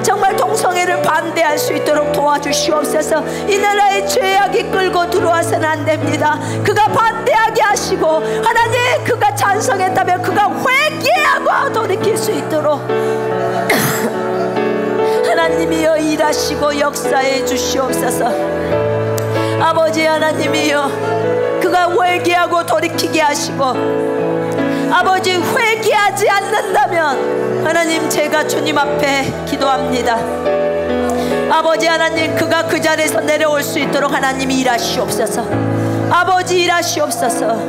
정말 동성애를 반대할 수 있도록 도와주시옵소서. 이 나라에 죄악이 끌고 들어와서는 안 됩니다. 그가 반대하게 하시고, 하나님 그가 찬성했다면 그가 회개하고 돌이킬 수 있도록 하나님이여 일하시고 역사해 주시옵소서. 아버지 하나님이여, 그가 회개하고 돌이키게 하시고, 아버지 회개하지 않는다면 하나님 제가 주님 앞에 기도합니다. 아버지 하나님, 그가 그 자리에서 내려올 수 있도록 하나님이 일하시옵소서. 아버지 일하시옵소서.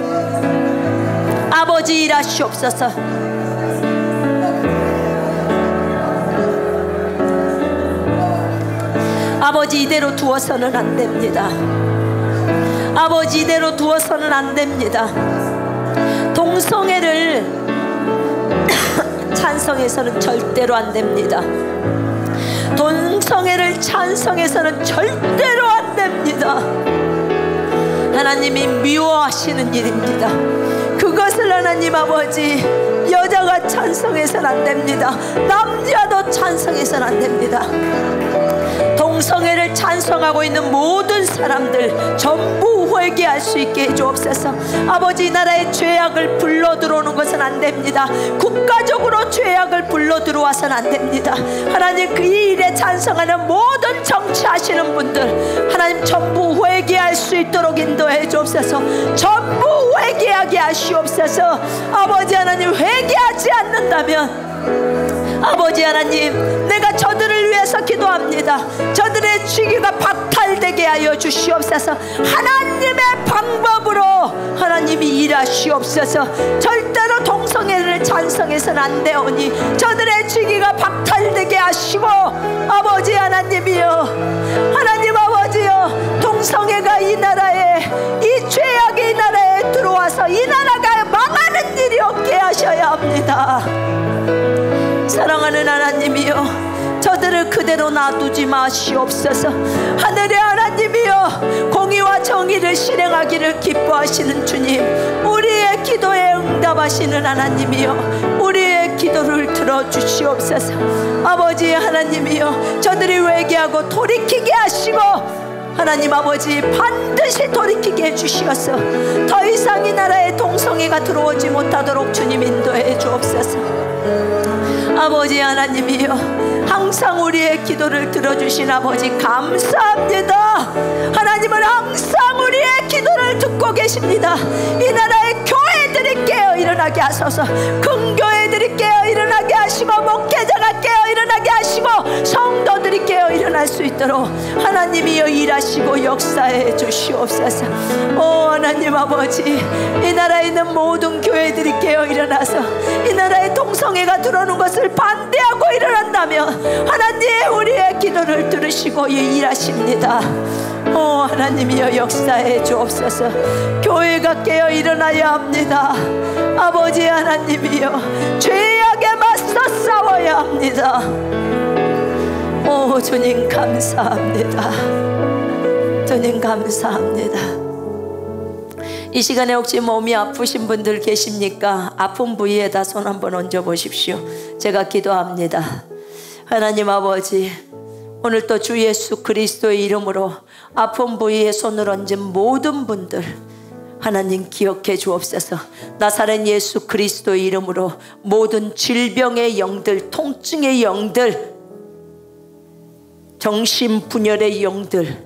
아버지 일하시옵소서. 아버지 이대로 두어서는 안 됩니다. 아버지 이대로 두어서는 안 됩니다. 동성애를 찬성해서는 절대로 안 됩니다. 동성애를 찬성해서는 절대로 안 됩니다. 하나님이 미워하시는 일입니다. 그것을 하나님 아버지, 여자가 찬성해서는 안 됩니다. 남자도 찬성해서는 안 됩니다. 동성애를 찬성하고 있는 모든 사람들 전부 회개할 수 있게 해주옵소서. 아버지, 이 나라에 죄악을 불러 들어오는 것은 안 됩니다. 국가적으로 죄악을 불러 들어와서는 안 됩니다. 하나님, 그 일에 찬성하는 모든 정치하시는 분들 하나님 전부 회개할 수 있도록 인도해 주옵소서. 전부 회개하게 하시옵소서. 아버지 하나님, 회개하지 않는다면 아버지 하나님, 내가 저들을 위해서 기도합니다. 저들의 주기가 박탈되게 하여 주시옵소서. 하나님의 방법으로 하나님이 일하시옵소서. 절대로 동성애를 찬성해서는 안 되오니 저들의 주기가 박탈되게 하시고, 아버지 하나님이여, 하나님 아버지여, 동성애가 이 나라에, 이 죄악이 이 나라에 들어와서 이 나라가 망하는 일이 없게 하셔야 합니다. 사랑하는 하나님이여, 저들을 그대로 놔두지 마시옵소서. 하늘의 하나님이여, 공의와 정의를 실행하기를 기뻐하시는 주님, 우리의 기도에 응답하시는 하나님이여, 우리의 기도를 들어주시옵소서. 아버지 하나님이여, 저들이 회개하고 돌이키게 하시고, 하나님 아버지 반드시 돌이키게 해주시옵소서. 더 이상 이 나라에 동성애가 들어오지 못하도록 주님 인도해 주옵소서. 아버지 하나님이여, 항상 우리의 기도를 들어주신 아버지 감사합니다. 하나님은 항상 우리의 기도를 듣고 계십니다. 이 나라의 교회들이 깨어 일어나게 하소서. 큰교회들이 깨어 일어나게 하시고, 목회자가 깨어 일어나게 하시고, 성도들이 깨어 일어날 수 있도록 하나님이여 일하시고 역사해 주시옵소서. 오 하나님 아버지, 이 나라에 있는 모든 교회들이 깨어 일어나서 이 나라에 동성애가 들어오는 것을 반대하고 일어난다면 하나님, 우리의 기도를 들으시고 일하십니다. 오 하나님이여 역사해 주옵소서. 교회가 깨어 일어나야 합니다. 아버지 하나님이여, 죄악에 맞서 싸워야 합니다. 오 주님 감사합니다. 주님 감사합니다. 이 시간에 혹시 몸이 아프신 분들 계십니까? 아픈 부위에다 손 한번 얹어 보십시오. 제가 기도합니다. 하나님 아버지, 오늘 또 주 예수 그리스도의 이름으로 아픈 부위에 손을 얹은 모든 분들 하나님 기억해 주옵소서. 나사렛 예수 그리스도의 이름으로 모든 질병의 영들, 통증의 영들, 정신분열의 영들,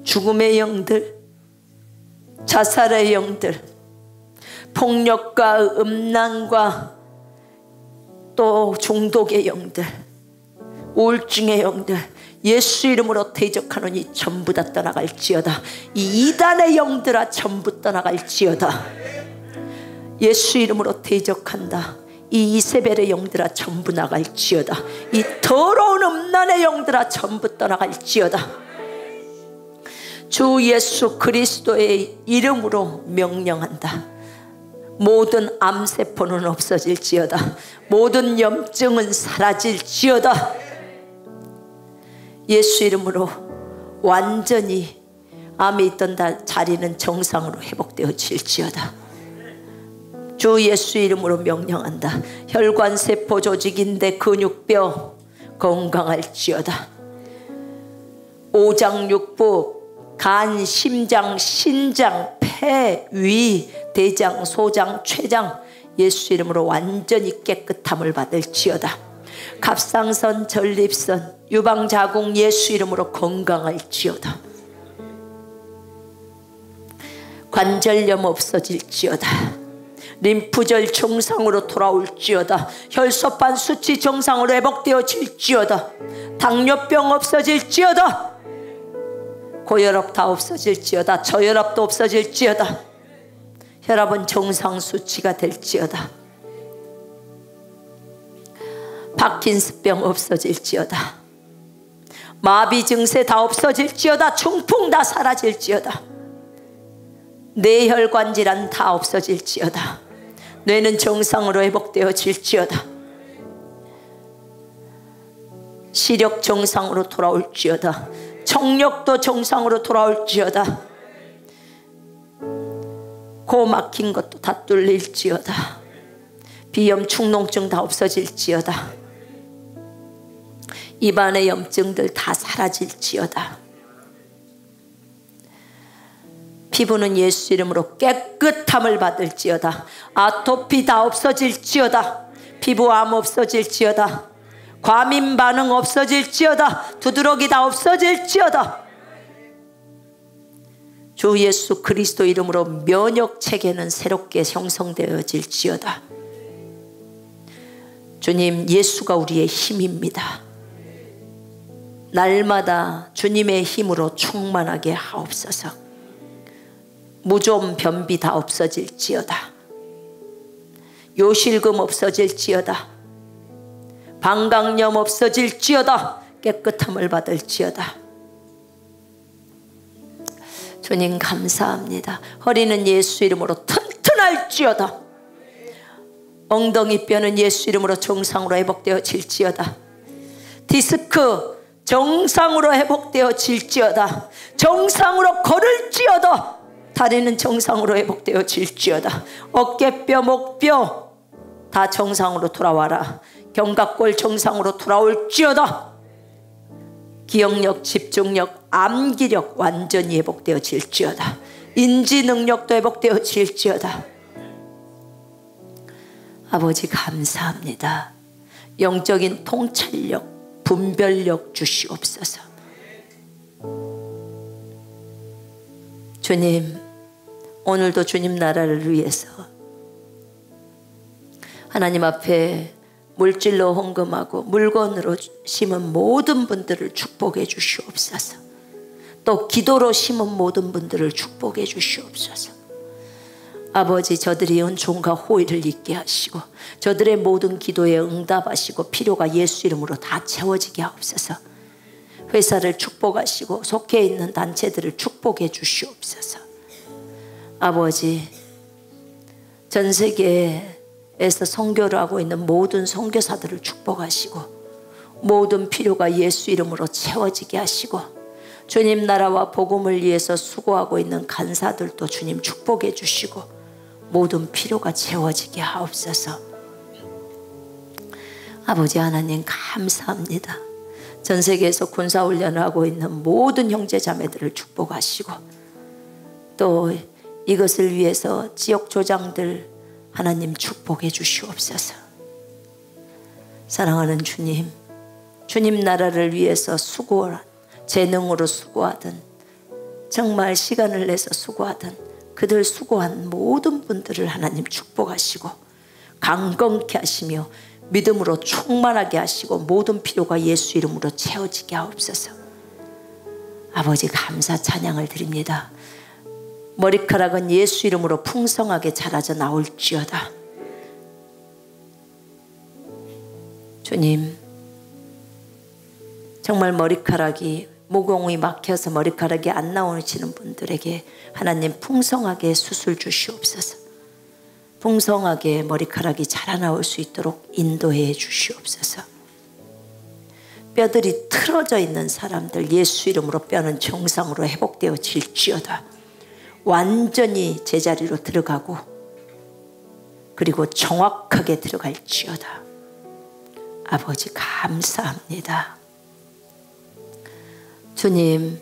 죽음의 영들, 자살의 영들, 폭력과 음란과 또 중독의 영들, 우울증의 영들, 예수 이름으로 대적하노니 전부 다 떠나갈지어다. 이 이단의 영들아 전부 떠나갈지어다. 예수 이름으로 대적한다. 이 이세벨의 영들아 전부 나갈지어다. 이 더러운 음란의 영들아 전부 떠나갈지어다. 주 예수 그리스도의 이름으로 명령한다. 모든 암세포는 없어질지어다. 모든 염증은 사라질지어다. 예수 이름으로 완전히 암이 있던 자리는 정상으로 회복되어질지어다. 주 예수 이름으로 명령한다. 혈관세포 조직인데 근육뼈 건강할지어다. 오장육부, 간, 심장, 신장, 폐, 위, 대장, 소장, 췌장 예수 이름으로 완전히 깨끗함을 받을지어다. 갑상선, 전립선, 유방자궁 예수 이름으로 건강할지어다. 관절염 없어질지어다. 림프절 정상으로 돌아올지어다. 혈소판 수치 정상으로 회복되어질지어다. 당뇨병 없어질지어다. 고혈압 다 없어질지어다. 저혈압도 없어질지어다. 혈압은 정상 수치가 될지어다. 파킨스병 없어질지어다. 마비 증세 다 없어질지어다. 중풍 다 사라질지어다. 뇌혈관 질환 다 없어질지어다. 뇌는 정상으로 회복되어질지어다. 시력 정상으로 돌아올지어다. 청력도 정상으로 돌아올지어다. 코 막힌 것도 다 뚫릴지어다. 비염 축농증 다 없어질지어다. 입안의 염증들 다 사라질지어다. 피부는 예수 이름으로 깨끗함을 받을지어다. 아토피 다 없어질지어다. 피부암 없어질지어다. 과민 반응 없어질지어다. 두드러기 다 없어질지어다. 주 예수 그리스도 이름으로 면역 체계는 새롭게 형성되어질지어다. 주님, 예수가 우리의 힘입니다. 날마다 주님의 힘으로 충만하게 하옵소서. 무좀 변비 다 없어질지어다. 요실금 없어질지어다. 방광염 없어질지어다. 깨끗함을 받을지어다. 주님 감사합니다. 허리는 예수 이름으로 튼튼할지어다. 엉덩이 뼈는 예수 이름으로 정상으로 회복되어질지어다. 디스크 정상으로 회복되어질지어다. 정상으로 걸을지어다. 다리는 정상으로 회복되어질지어다. 어깨뼈, 목뼈 다 정상으로 돌아와라. 견갑골 정상으로 돌아올지어다. 기억력, 집중력, 암기력 완전히 회복되어질지어다. 인지 능력도 회복되어질지어다. 아버지 감사합니다. 영적인 통찰력, 분별력 주시옵소서. 주님, 오늘도 주님 나라를 위해서 하나님 앞에 물질로 헌금하고 물건으로 심은 모든 분들을 축복해 주시옵소서. 또 기도로 심은 모든 분들을 축복해 주시옵소서. 아버지, 저들이 은총과 호의를 있게 하시고 저들의 모든 기도에 응답하시고 필요가 예수 이름으로 다 채워지게 하옵소서. 회사를 축복하시고 속해 있는 단체들을 축복해 주시옵소서. 아버지, 전 세계에서 선교를 하고 있는 모든 선교사들을 축복하시고 모든 필요가 예수 이름으로 채워지게 하시고 주님 나라와 복음을 위해서 수고하고 있는 간사들도 주님 축복해 주시고 모든 필요가 채워지게 하옵소서. 아버지 하나님 감사합니다. 전 세계에서 군사훈련을 하고 있는 모든 형제자매들을 축복하시고 또 이것을 위해서 지역조장들 하나님 축복해 주시옵소서. 사랑하는 주님, 주님 나라를 위해서 수고하는 재능으로 수고하든 정말 시간을 내서 수고하든 그들 수고한 모든 분들을 하나님 축복하시고 강건케 하시며 믿음으로 충만하게 하시고 모든 필요가 예수 이름으로 채워지게 하옵소서. 아버지 감사 찬양을 드립니다. 머리카락은 예수 이름으로 풍성하게 자라져 나올지어다. 주님, 정말 머리카락이 모공이 막혀서 머리카락이 안 나오시는 분들에게 하나님 풍성하게 수술 주시옵소서. 풍성하게 머리카락이 자라나올 수 있도록 인도해 주시옵소서. 뼈들이 틀어져 있는 사람들 예수 이름으로 뼈는 정상으로 회복되어질지어다. 완전히 제자리로 들어가고 그리고 정확하게 들어갈지어다. 아버지 감사합니다. 주님,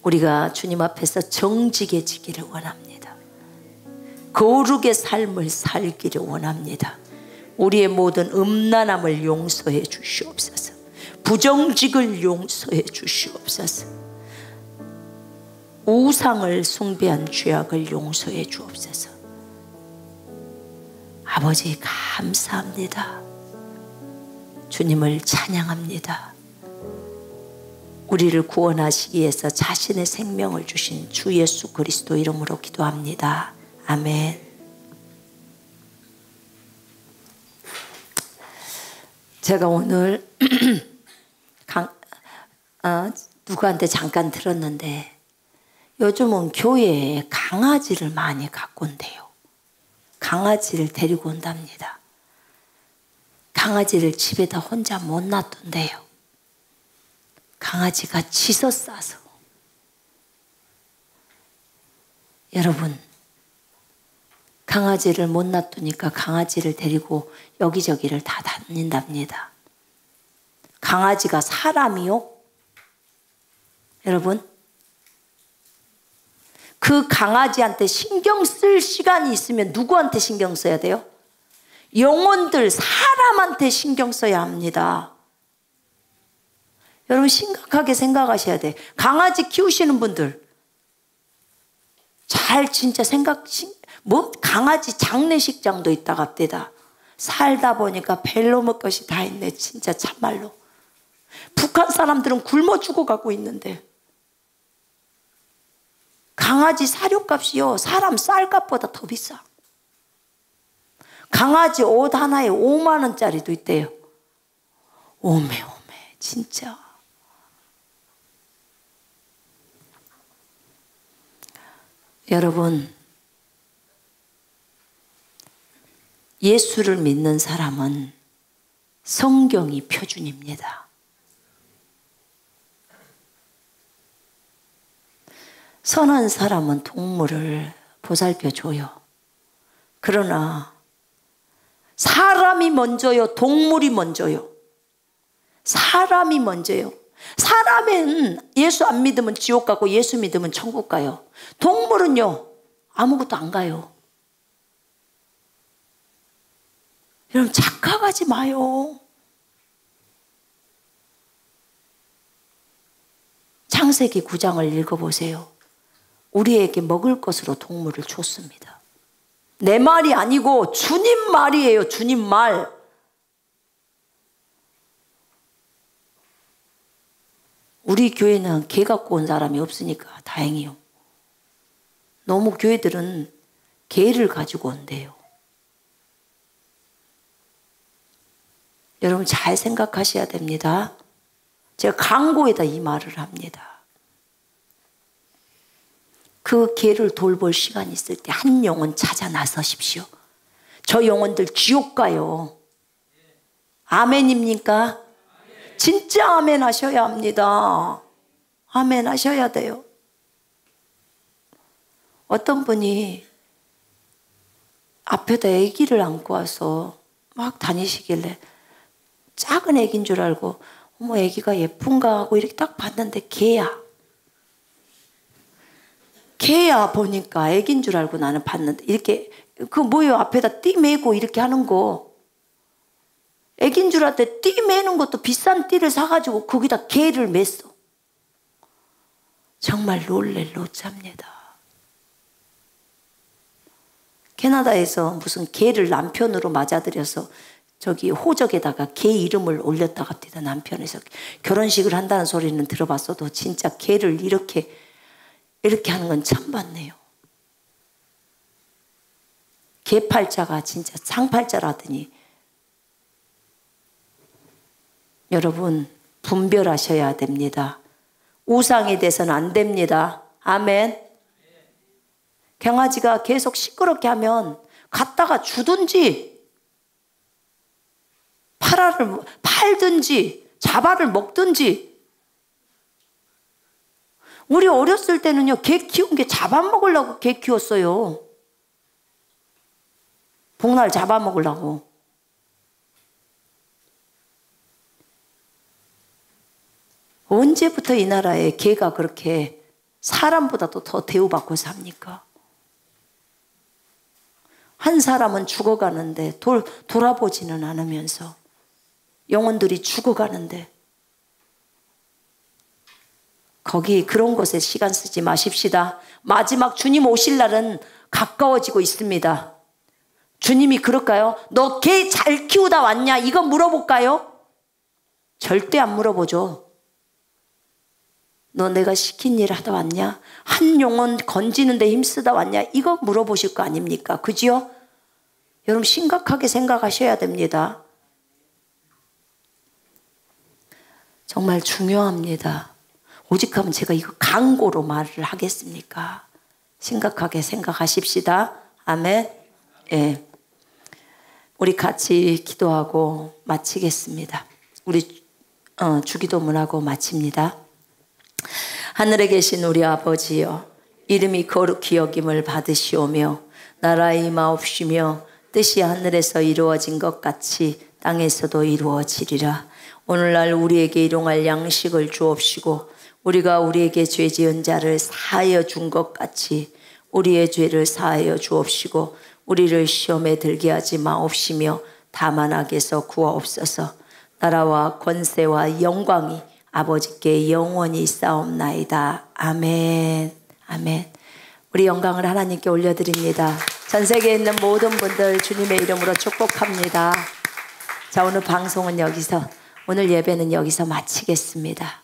우리가 주님 앞에서 정직해지기를 원합니다. 거룩의 삶을 살기를 원합니다. 우리의 모든 음란함을 용서해 주시옵소서. 부정직을 용서해 주시옵소서. 우상을 숭배한 죄악을 용서해 주옵소서. 아버지 감사합니다. 주님을 찬양합니다. 우리를 구원하시기 위해서 자신의 생명을 주신 주 예수 그리스도 이름으로 기도합니다. 아멘. 제가 오늘 누구한테 잠깐 들었는데 요즘은 교회에 강아지를 많이 갖고 온대요. 강아지를 데리고 온답니다. 강아지를 집에다 혼자 못 놔둔대요. 강아지가 짖어 싸서. 여러분, 강아지를 못 놔두니까 강아지를 데리고 여기저기를 다 다닌답니다. 강아지가 사람이요? 여러분, 그 강아지한테 신경 쓸 시간이 있으면 누구한테 신경 써야 돼요? 영혼들, 사람한테 신경 써야 합니다. 여러분 심각하게 생각하셔야 돼. 강아지 키우시는 분들 잘 진짜 강아지 장례식장도 있다 갑디다. 살다 보니까 벨로 먹 것이 다 있네. 진짜 참말로. 북한 사람들은 굶어 죽어가고 있는데 강아지 사료값이요 사람 쌀값보다 더 비싸. 강아지 옷 하나에 5만 원짜리도 있대요. 오메 진짜. 여러분, 예수를 믿는 사람은 성경이 표준입니다. 선한 사람은 동물을 보살펴줘요. 그러나 사람이 먼저요, 동물이 먼저요? 사람이 먼저요. 사람은 예수 안 믿으면 지옥 가고 예수 믿으면 천국 가요. 동물은요, 아무것도 안 가요. 여러분 착각하지 마요. 창세기 9장을 읽어보세요. 우리에게 먹을 것으로 동물을 줬습니다. 내 말이 아니고 주님 말이에요. 주님 말. 우리 교회는 개 갖고 온 사람이 없으니까 다행이요. 너무 교회들은 개를 가지고 온대요. 여러분 잘 생각하셔야 됩니다. 제가 광고에다 이 말을 합니다. 그 개를 돌볼 시간 있을 때 한 영혼 찾아 나서십시오. 저 영혼들 지옥 가요. 아멘입니까? 진짜 아멘 하셔야 합니다. 아멘 하셔야 돼요. 어떤 분이 앞에다 아기를 안고 와서 막 다니시길래 작은 아기인 줄 알고 어머 아기가 예쁜가 하고 이렇게 딱 봤는데 개야. 개야 보니까 아기인 줄 알고 나는 봤는데 이렇게 그 뭐예요 앞에다 띠 매고 이렇게 하는 거. 애긴 줄 알았대. 띠 매는 것도 비싼 띠를 사가지고 거기다 개를 맸어. 정말 놀랄 노자입니다. 캐나다에서 무슨 개를 남편으로 맞아들여서 저기 호적에다가 개 이름을 올렸다 갑니다. 남편에서 결혼식을 한다는 소리는 들어봤어도 진짜 개를 이렇게 하는 건 처음 봤네요. 개팔자가 진짜 상팔자라더니. 여러분 분별하셔야 됩니다. 우상에 대해서는 안 됩니다. 아멘. 강아지가 계속 시끄럽게 하면 갖다가 주든지 팔든지 자발을 먹든지. 우리 어렸을 때는요 개 키운 게 잡아먹으려고 개 키웠어요. 복날 잡아먹으려고. 언제부터 이 나라에 개가 그렇게 사람보다도 더 대우받고 삽니까? 한 사람은 죽어가는데 돌아보지는 않으면서 영혼들이 죽어가는데 거기 그런 곳에 시간 쓰지 마십시다. 마지막 주님 오실 날은 가까워지고 있습니다. 주님이 그럴까요? 너 개 잘 키우다 왔냐? 이거 물어볼까요? 절대 안 물어보죠. 너 내가 시킨 일 하다 왔냐? 한 영혼 건지는 데 힘쓰다 왔냐? 이거 물어보실 거 아닙니까? 그지요? 여러분 심각하게 생각하셔야 됩니다. 정말 중요합니다. 오직하면 제가 이거 강고로 말을 하겠습니까? 심각하게 생각하십시다. 아멘. 예. 우리 같이 기도하고 마치겠습니다. 우리 주기도문하고 마칩니다. 하늘에 계신 우리 아버지여, 이름이 거룩히 여김을 받으시오며 나라의 임하옵시며 뜻이 하늘에서 이루어진 것 같이 땅에서도 이루어지리라. 오늘날 우리에게 일용할 양식을 주옵시고 우리가 우리에게 죄 지은 자를 사하여 준 것 같이 우리의 죄를 사하여 주옵시고 우리를 시험에 들게 하지 마옵시며 다만 악에서 구하옵소서. 나라와 권세와 영광이 아버지께 영원히 있사옵나이다. 아멘. 아멘. 우리 영광을 하나님께 올려드립니다. 전 세계에 있는 모든 분들 주님의 이름으로 축복합니다. 자, 오늘 방송은 여기서, 오늘 예배는 여기서 마치겠습니다.